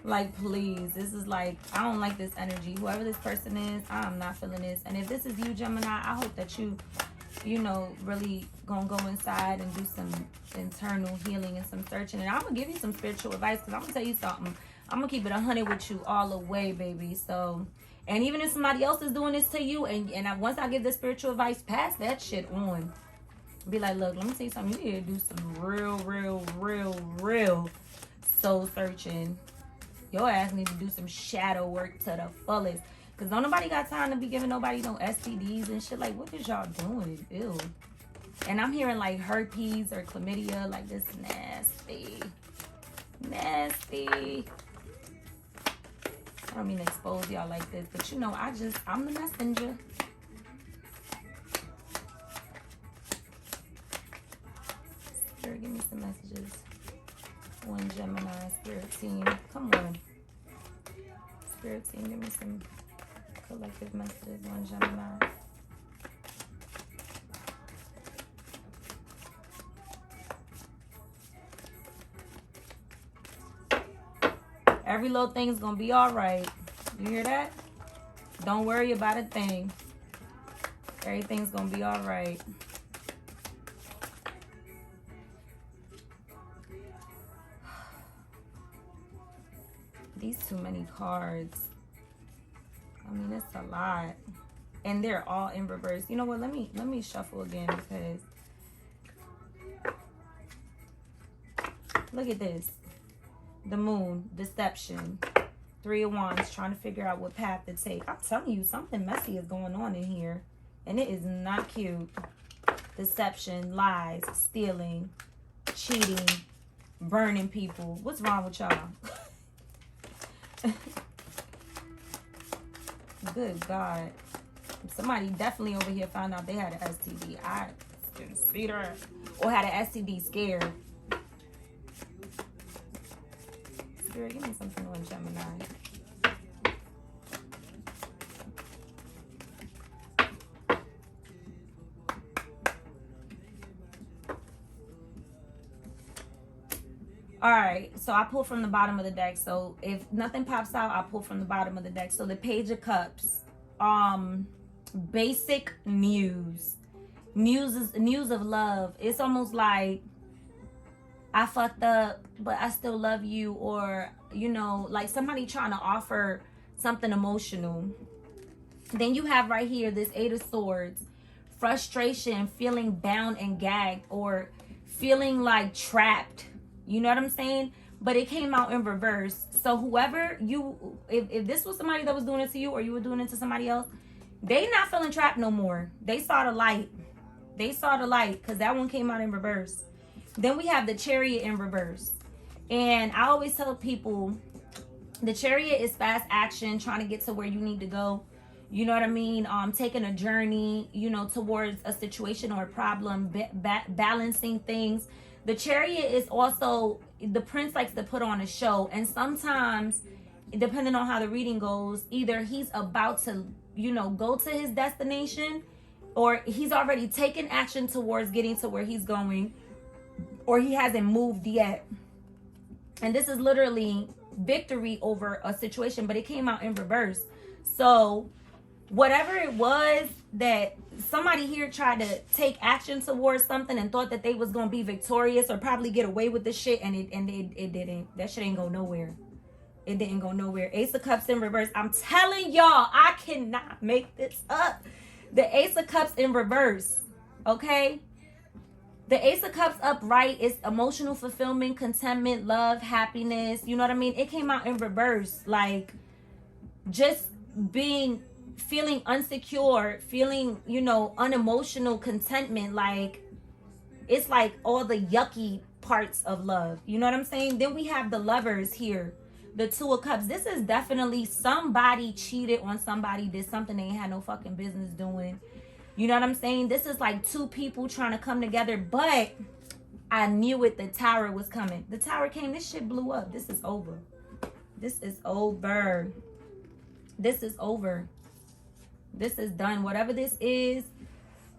Like, please, this is like, I don't like this energy. Whoever this person is, I'm not feeling this. And if this is you, Gemini, I hope that you know, really gonna go inside and do some internal healing and some searching. And I'm gonna give you some spiritual advice, because I'm gonna tell you something. I'm gonna keep it 100 with you all the way, baby. So, and even if somebody else is doing this to you, once I give the spiritual advice, pass that shit on. Be like, look, let me tell you something. You need to do some real soul searching. Your ass need to do some shadow work to the fullest. Because don't nobody got time to be giving nobody no STDs and shit. Like, what is y'all doing? Ew. And I'm hearing like herpes or chlamydia. Like, this nasty. Nasty. I don't mean to expose y'all like this. But you know, I'm the messenger. Spirit, give me some messages. One Gemini, Spirit team. Come on. Spirit team, give me some collective messages. One Gemini. Every little thing's gonna be all right. You hear that? Don't worry about a thing. Everything's gonna be all right. These too many cards. I mean, it's a lot. And they're all in reverse. You know what? Let me shuffle again, because look at this. The moon, deception, 3 of Wands, trying to figure out what path to take. I'm telling you, something messy is going on in here, and it is not cute. Deception, lies, stealing, cheating, burning people. What's wrong with y'all? Good God. Somebody definitely over here found out they had an STD. I didn't see that. Or had an STD scared. Spirit, give me something on Gemini. All right, so I pull from the bottom of the deck. So if nothing pops out, I pull from the bottom of the deck. So the Page of Cups, basic news. News is news of love. It's almost like, I fucked up, but I still love you. Or, you know, like somebody trying to offer something emotional. Then you have right here this 8 of Swords. Frustration, feeling bound and gagged, or feeling like trapped. You know what I'm saying? But it came out in reverse. So whoever you, if this was somebody that was doing it to you, or you were doing it to somebody else, they not feeling trapped no more. They saw the light. They saw the light, because that one came out in reverse. Then we have the Chariot in reverse. And I always tell people, the Chariot is fast action, trying to get to where you need to go. You know what I mean? Taking a journey, you know, towards a situation or a problem, balancing things. The Chariot is also, the prince likes to put on a show. And sometimes, depending on how the reading goes, either he's about to, you know, go to his destination, or he's already taken action towards getting to where he's going, or he hasn't moved yet. And this is literally victory over a situation, but it came out in reverse. So whatever it was that somebody here tried to take action towards something and thought that they was going to be victorious or probably get away with this shit, and it didn't. That shit ain't go nowhere. It didn't go nowhere. Ace of Cups in reverse. I'm telling y'all, I cannot make this up. The Ace of Cups in reverse. Okay? The Ace of Cups upright is emotional fulfillment, contentment, love, happiness. You know what I mean? It came out in reverse. Like, just feeling insecure, feeling, you know, unemotional contentment. Like, it's like all the yucky parts of love. You know what I'm saying? Then we have the Lovers here. The 2 of Cups. This is definitely somebody cheated on somebody, did something they ain't had no fucking business doing. You know what I'm saying? This is like 2 people trying to come together, but I knew it. The Tower was coming. The Tower came. This shit blew up. This is over. This is over. This is over. This is done. Whatever this is,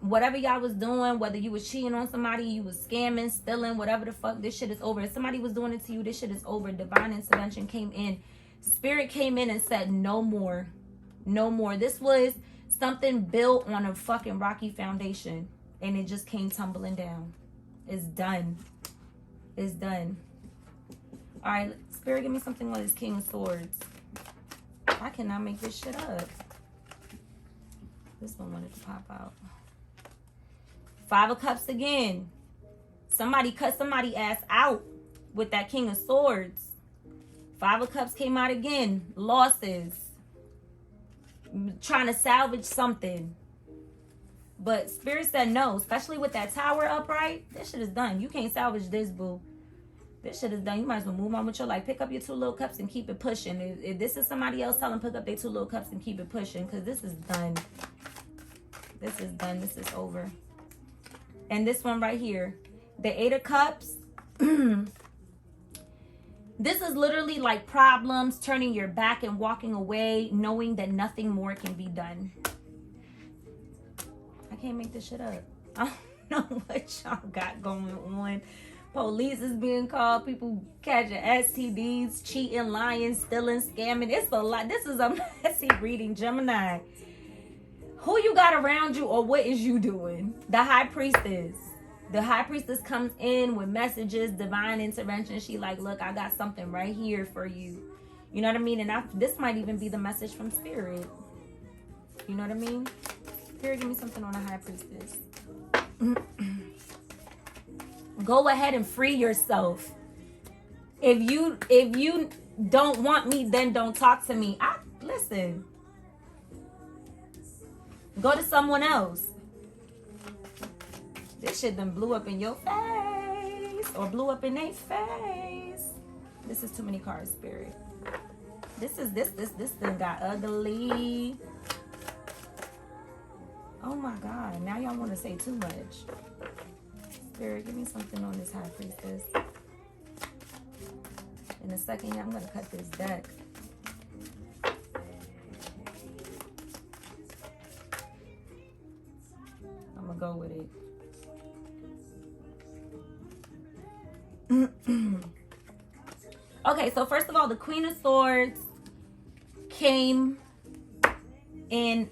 whatever y'all was doing, whether you was cheating on somebody, you was scamming, stealing, whatever the fuck, this shit is over. If somebody was doing it to you, this shit is over. Divine intervention came in. Spirit came in and said, no more. No more. This was something built on a fucking rocky foundation. And it just came tumbling down. It's done. It's done. All right, Spirit, give me something on this King of Swords. I cannot make this shit up. This one wanted to pop out. 5 of Cups again. Somebody cut somebody's ass out with that King of Swords. 5 of Cups came out again. Losses. Trying to salvage something. But Spirit said no. Especially with that Tower upright. This shit is done. You can't salvage this, boo. This shit is done. You might as well move on with your life. Pick up your 2 little cups and keep it pushing. If this is somebody else, tell them pick up their 2 little cups and keep it pushing. Because this is done. This is done. This is over. And this one right here. The 8 of Cups. This is literally like problems, turning your back and walking away, knowing that nothing more can be done. I can't make this shit up. I don't know what y'all got going on. Police is being called. People catching STDs, cheating, lying, stealing, scamming. It's a lot. This is a messy reading, Gemini. Who you got around you or what is you doing? The High Priestess. The High Priestess comes in with messages, divine intervention. She like, look, I got something right here for you. You know what I mean? And this might even be the message from Spirit. You know what I mean? Spirit, give me something on the High Priestess. Go ahead and free yourself. If you don't want me, then don't talk to me. Listen. Go to someone else. This shit done blew up in your face. Or blew up in their face. This is too many cards, Spirit. This thing got ugly. Oh my God. Now y'all want to say too much. Spirit, give me something on this High Priestess. In a second, I'm going to cut this deck. I'm going to go with it. Okay, so first of all, the Queen of Swords came in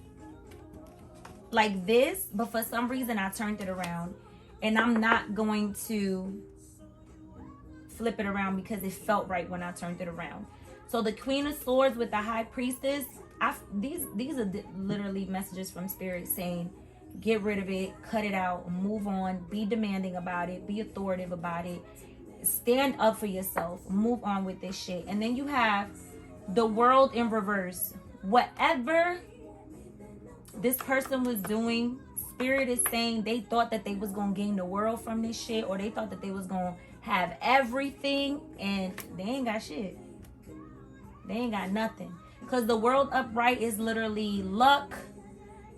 like this, but for some reason I turned it around. And I'm not going to flip it around because it felt right when I turned it around. So the Queen of Swords with the High Priestess, these are literally messages from Spirit saying, get rid of it, cut it out, move on, be demanding about it, be authoritative about it, stand up for yourself, move on with this shit. And then you have the World in reverse. Whatever this person was doing, Spirit is saying they thought that they was gonna gain the world from this shit, or they thought that they was gonna have everything, and they ain't got shit. They ain't got nothing. Because the World upright is literally luck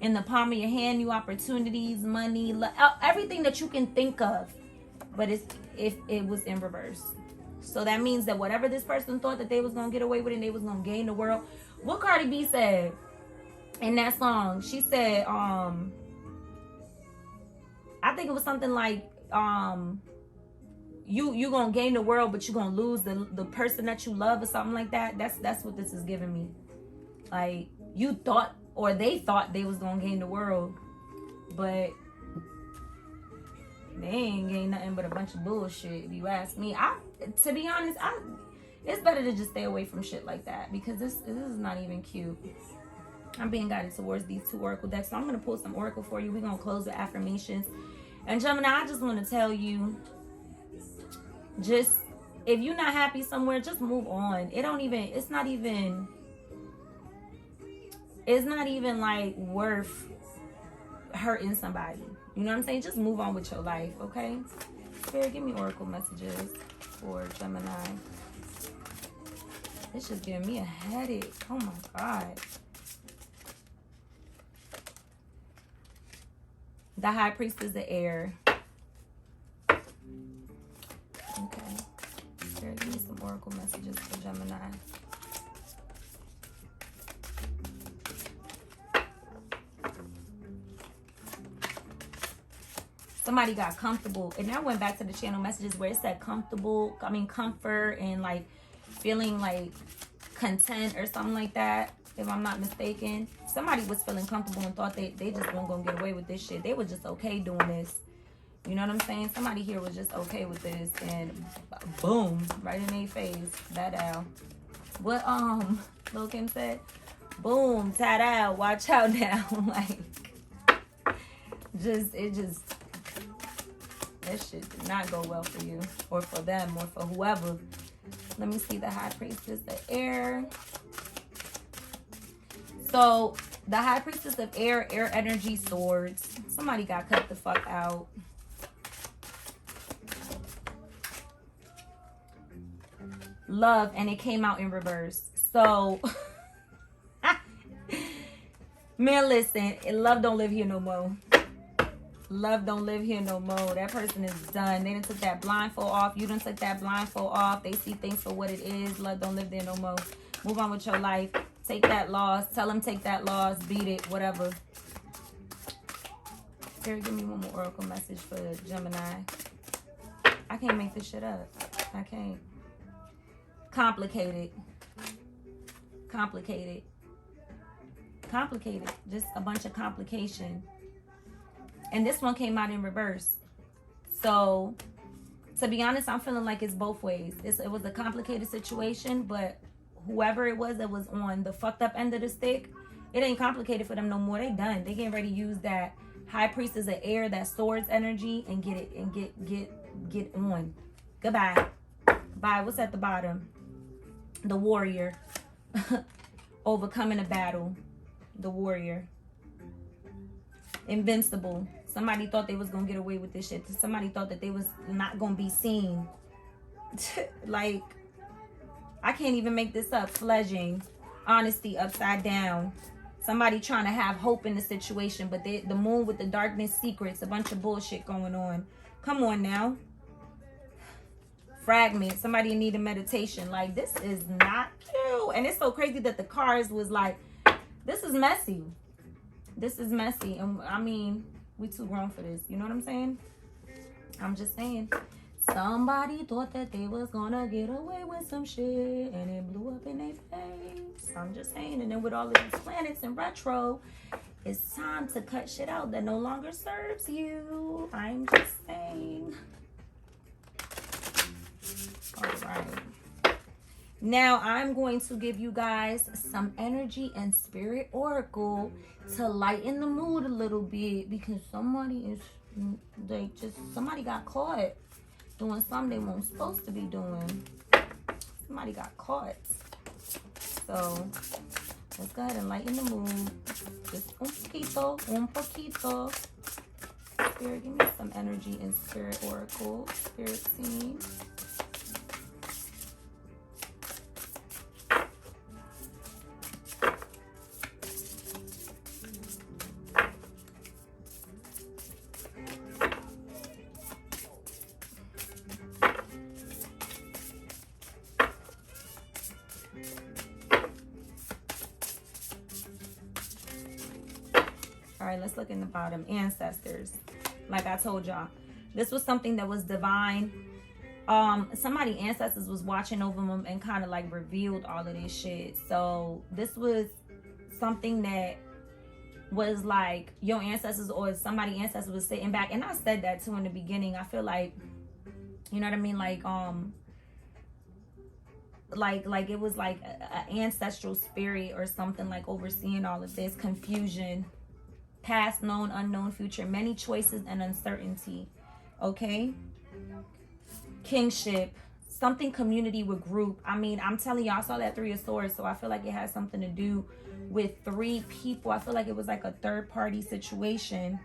in the palm of your hand, new opportunities, money, everything that you can think of. But if it was in reverse. So that means that whatever this person thought that they was gonna get away with and they was gonna gain the world. What Cardi B said in that song, she said, I think it was something like, you gonna gain the world, but you gonna lose the person that you love, or something like that. That's what this is giving me. Like, you thought, or they thought they was gonna gain the world, but they ain't gain nothing but a bunch of bullshit, if you ask me. To be honest, it's better to just stay away from shit like that, because this is not even cute. I'm being guided towards these 2 oracle decks. So I'm going to pull some oracle for you. We're going to close with affirmations. And Gemini, I just want to tell you, just, if you're not happy somewhere, just move on. It's not even like worth hurting somebody. You know what I'm saying? Just move on with your life, okay? Spirit, give me oracle messages for Gemini. It's just giving me a headache. Oh my God. The High Priestess of air. Okay. Spirit, give me some oracle messages for Gemini. Somebody got comfortable, and I went back to the channel messages where it said comfortable, comfort, and like feeling like content or something like that, if I'm not mistaken. Somebody was feeling comfortable and thought they just weren't gonna get away with this shit. They were just okay doing this. You know what I'm saying? Somebody here was just okay with this, and boom, right in their face. Ta-da. What Lil Kim said? Boom, ta-da, watch out now. Like, that shit did not go well for you, or for them, or for whoever. Let me see the High Priestess of Air. So the High Priestess of Air, air energy, swords. Somebody got cut the fuck out. Love, and it came out in reverse. So, man, listen, love don't live here no more. Love don't live here no more. That person is done. They done took that blindfold off. You done took that blindfold off. They see things for what it is. Love don't live there no more. Move on with your life. Take that loss. Tell them take that loss. Beat it. Whatever. Spirit, give me one more oracle message for Gemini. I can't make this shit up. I can't. Complicated. Complicated. Complicated. Just a bunch of complication. And this one came out in reverse. So, to be honest, I'm feeling like it's both ways. It was a complicated situation, but whoever it was that was on the fucked up end of the stick, it ain't complicated for them no more. They done. They getting ready to use that High Priestess of Air, that swords energy, and get it and get on. Goodbye. Bye. What's at the bottom? The warrior. Overcoming a battle. The warrior. Invincible. Somebody thought they was gonna get away with this shit. Somebody thought that they was not gonna be seen. Like, I can't even make this up. Fledging. Honesty upside down. Somebody trying to have hope in the situation, but the moon with the darkness secrets. A bunch of bullshit going on. Come on now. Fragment. Somebody need a meditation. Like, this is not cute. And it's so crazy that the cards was like, this is messy. This is messy. And I mean, we too grown for this. You know what I'm saying? I'm just saying. Somebody thought that they was gonna get away with some shit, and it blew up in their face. I'm just saying. And then with all of these planets in retro, it's time to cut shit out that no longer serves you. I'm just saying. All right. Now I'm going to give you guys some energy and spirit oracle to lighten the mood a little bit, because somebody got caught doing something they weren't supposed to be doing. Somebody got caught. So let's go ahead and lighten the mood. Just un poquito. Spirit, give me some energy and spirit oracle. Spirit team. All right, let's look in the bottom. Ancestors. Like I told y'all, this was something that was divine. Somebody ancestors was watching over them and kind of like revealed all of this shit. So this was something that was like your ancestors or somebody ancestors was sitting back. And I said that too in the beginning. I feel like, you know what I mean? Like it was like an ancestral spirit or something, like overseeing all of this confusion. Past, known, unknown, future, many choices and uncertainty. Okay? Kingship. Something community with group. I mean, I'm telling you, I saw that 3 of Swords, so I feel like it has something to do with 3 people. I feel like it was like a third party situation.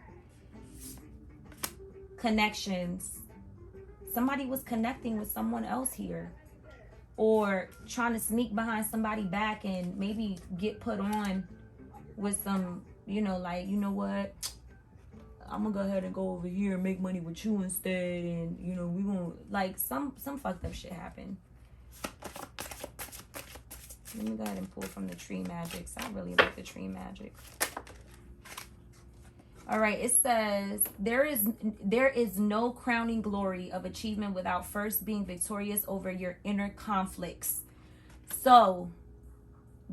Connections. Somebody was connecting with someone else here. Or trying to sneak behind somebody back and maybe get put on with some, you know, like, you know what, I'm gonna go ahead and go over here and make money with you instead, and you know, we won't, like, some fucked up shit happened. Let me go ahead and pull from the tree magics. I really like the tree magic. All right, it says there is no crowning glory of achievement without first being victorious over your inner conflicts. So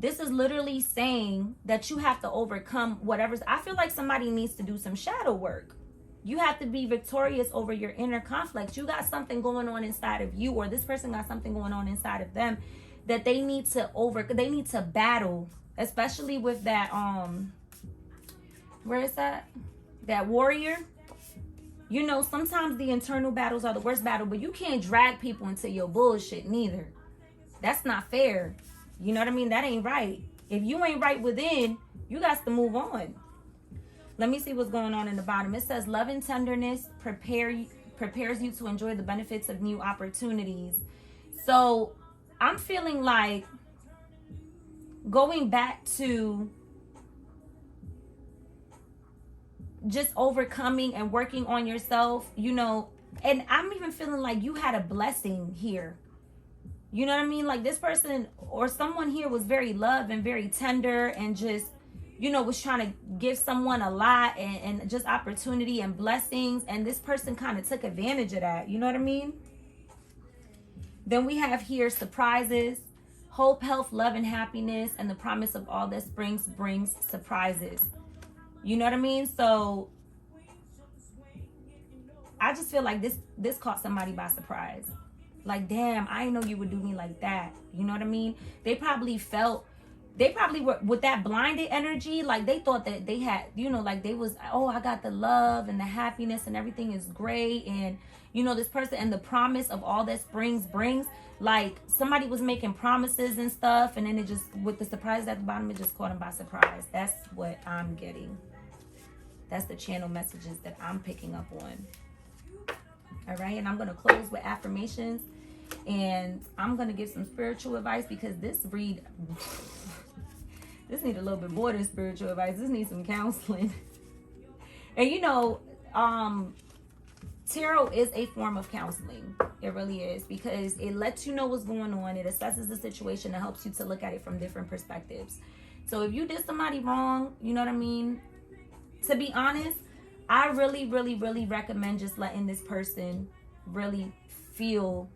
This is literally saying that you have to overcome whatever's. I feel like somebody needs to do some shadow work. You have to be victorious over your inner conflicts. You got something going on inside of you, or this person got something going on inside of them that they need to battle, especially with that where is that warrior. You know, sometimes the internal battles are the worst battle, but you can't drag people into your bullshit neither. That's not fair. You know what I mean? That ain't right. If you ain't right within, you got to move on. Let me see what's going on in the bottom. It says love and tenderness prepares you to enjoy the benefits of new opportunities. So I'm feeling like going back to just overcoming and working on yourself, you know, and I'm even feeling like you had a blessing here. You know what I mean? Like this person or someone here was very loved and very tender and just, you know, was trying to give someone a lot and just opportunity and blessings. And this person kind of took advantage of that. You know what I mean? Then we have here surprises, hope, health, love, and happiness, and the promise of all that brings surprises. You know what I mean? So I just feel like this caught somebody by surprise. Like, damn, I didn't know you would do me like that. You know what I mean? They probably were with that blinded energy. Like they thought that they had, you know, like they was, oh, I got the love and the happiness and everything is great. And, you know, this person and the promise of all that brings, like somebody was making promises and stuff. And then it just, with the surprise at the bottom, it just caught them by surprise. That's what I'm getting. That's the channel messages that I'm picking up on. All right. And I'm going to close with affirmations. And I'm going to give some spiritual advice because this need a little bit more than spiritual advice. This needs some counseling. And you know, tarot is a form of counseling. It really is, because it lets you know what's going on. It assesses the situation and helps you to look at it from different perspectives. So if you did somebody wrong, you know what I mean? To be honest, I really, really, really recommend just letting this person really feel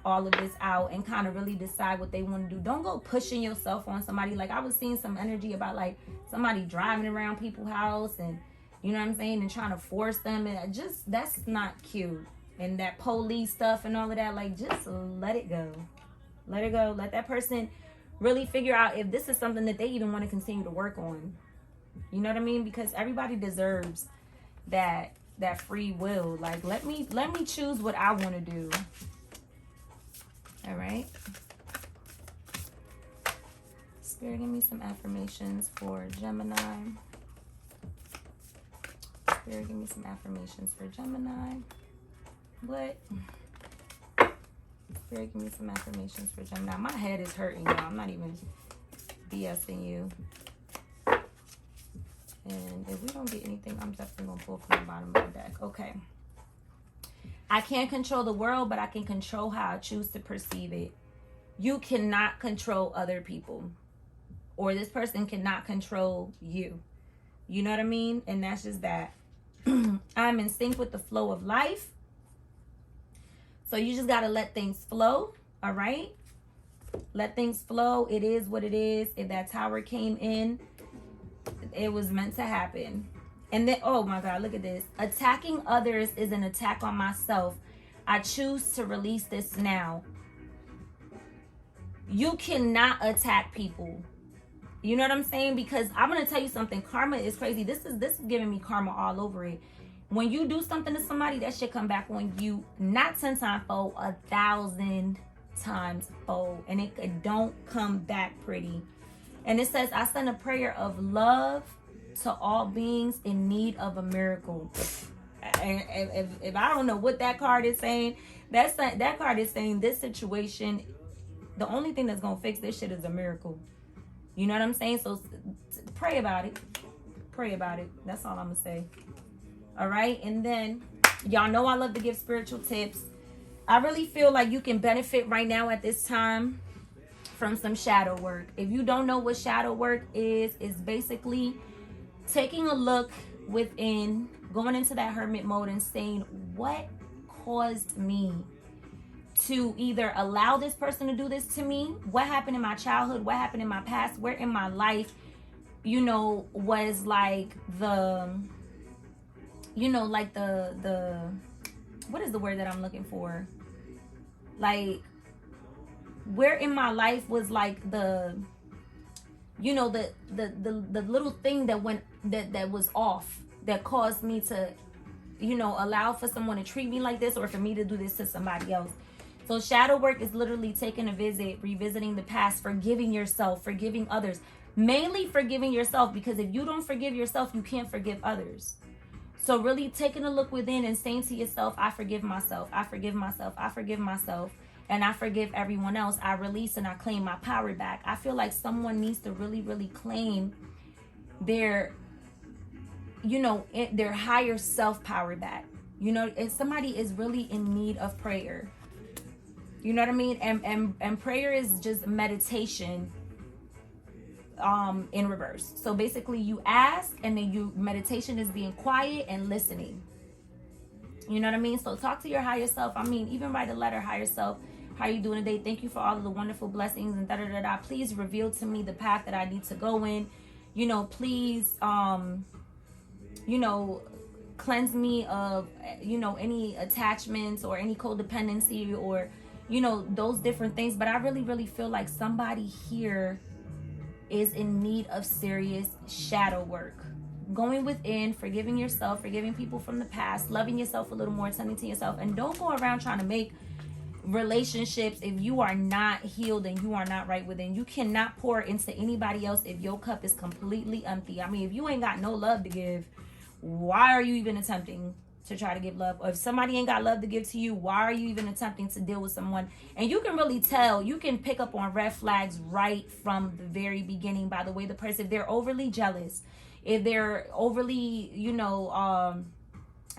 all of this out and kind of really decide what they want to do. Don't go pushing yourself on somebody. Like I was seeing some energy about like somebody driving around people's house and, you know what I'm saying, and trying to force them, and just, that's not cute. And that police stuff and all of that, like just let it go. Let it go. Let that person really figure out if this is something that they even want to continue to work on. You know what I mean? Because everybody deserves that free will. Like let me choose what I want to do. All right. Spirit, give me some affirmations for Gemini. Spirit, give me some affirmations for Gemini. What? Spirit, give me some affirmations for Gemini. My head is hurting, y'all. I'm not even BSing you. And if we don't get anything, I'm definitely going to pull from the bottom of the deck. Okay. I can't control the world, but I can control how I choose to perceive it. You cannot control other people. Or this person cannot control you. You know what I mean? And that's just that. I'm in sync with the flow of life. So you just got to let things flow. All right? Let things flow. It is what it is. If that tower came in, it was meant to happen. And then, oh my God, look at this. Attacking others is an attack on myself. I choose to release this now. You cannot attack people. You know what I'm saying? Because I'm going to tell you something. Karma is crazy. This is giving me karma all over it. When you do something to somebody, that shit come back on you, not 10 times fold, 1,000 times fold. And it don't come back pretty. And it says, I send a prayer of love to all beings in need of a miracle. And if I don't know what that card is saying, that card is saying this situation, the only thing that's going to fix this shit is a miracle. You know what I'm saying? So pray about it. Pray about it. That's all I'm going to say. All right. And then y'all know I love to give spiritual tips. I really feel like you can benefit right now at this time from some shadow work. If you don't know what shadow work is, it's basically taking a look within, going into that hermit mode and saying, what caused me to either allow this person to do this to me. What happened in my childhood? What happened in my past? Where in my life, you know, was like the, you know, like the, what is the word that I'm looking for? Like, where in my life was like the, you know, the little thing that went, that was off, that caused me to, you know, allow for someone to treat me like this, or for me to do this to somebody else. So shadow work is literally taking a visit, revisiting the past, forgiving yourself, forgiving others. Mainly forgiving yourself, because if you don't forgive yourself, you can't forgive others. So really taking a look within and saying to yourself, I forgive myself, I forgive myself, I forgive myself, and I forgive everyone else. I release and I claim my power back. I feel like someone needs to really, really claim their, you know, their higher self power back. You know, if somebody is really in need of prayer, you know what I mean? And prayer is just meditation in reverse. So basically you ask, and then meditation is being quiet and listening. You know what I mean? So talk to your higher self. I mean, even write a letter, higher self. How are you doing today? Thank you for all of the wonderful blessings and da-da-da-da. Please reveal to me the path that I need to go in. You know, please, you know, cleanse me of, you know, any attachments or any codependency, or, you know, those different things. But I really, really feel like somebody here is in need of serious shadow work. Going within, forgiving yourself, forgiving people from the past, loving yourself a little more, tending to yourself. And don't go around trying to make relationships if you are not healed and you are not right within. You cannot pour into anybody else if your cup is completely empty. I mean, if you ain't got no love to give, why are you even attempting to try to give love? Or if somebody ain't got love to give to you, why are you even attempting to deal with someone? And you can really tell, you can pick up on red flags right from the very beginning by the way the person, if they're overly jealous, if they're overly, you know,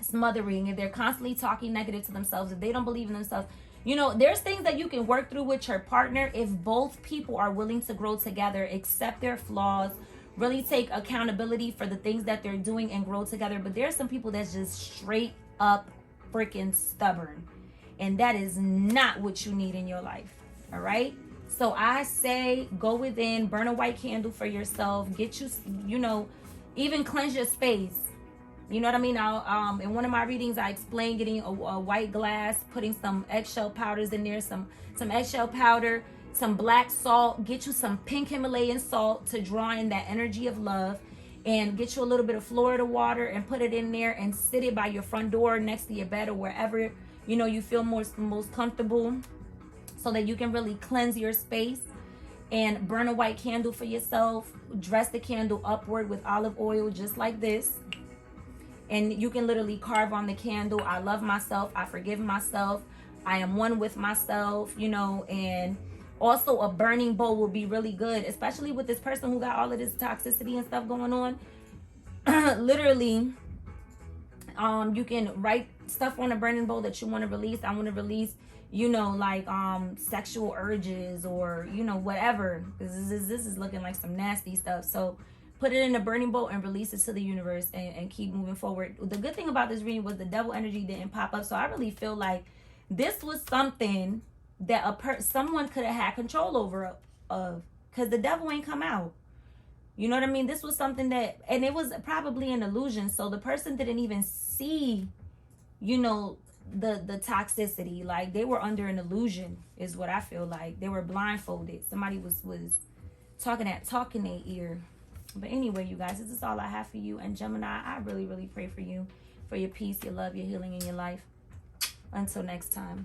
smothering, if they're constantly talking negative to themselves, if they don't believe in themselves. You know, there's things that you can work through with your partner if both people are willing to grow together, accept their flaws, really take accountability for the things that they're doing, and grow together. But there's some people that's just straight up freaking stubborn, and that is not what you need in your life. All right? So I say go within, burn a white candle for yourself, get you, you know, even cleanse your space. You know what I mean? Now, in one of my readings, I explained getting a white glass, putting some eggshell powders in there, some eggshell powder, some black salt. Get you some pink Himalayan salt to draw in that energy of love, and get you a little bit of Florida water and put it in there and sit it by your front door, next to your bed, or wherever, you know, you feel most comfortable, so that you can really cleanse your space. And burn a white candle for yourself. Dress the candle upward with olive oil, just like this. And you can literally carve on the candle, I love myself, I forgive myself, I am one with myself, you know. And also a burning bowl will be really good, especially with this person who got all of this toxicity and stuff going on. Literally, you can write stuff on a burning bowl that you want to release. I want to release, you know, like sexual urges, or, you know, whatever. Because this is looking like some nasty stuff. So put it in a burning bowl and release it to the universe, and keep moving forward. The good thing about this reading was the devil energy didn't pop up. So I really feel like this was something that someone could have had control over of, because the devil ain't come out. You know what I mean? This was something that, and it was probably an illusion. So the person didn't even see, you know, the toxicity. Like, they were under an illusion, is what I feel like. They were blindfolded. Somebody was talking their ear. But anyway, you guys, this is all I have for you. And Gemini, I really, really pray for you, for your peace, your love, your healing in your life. Until next time.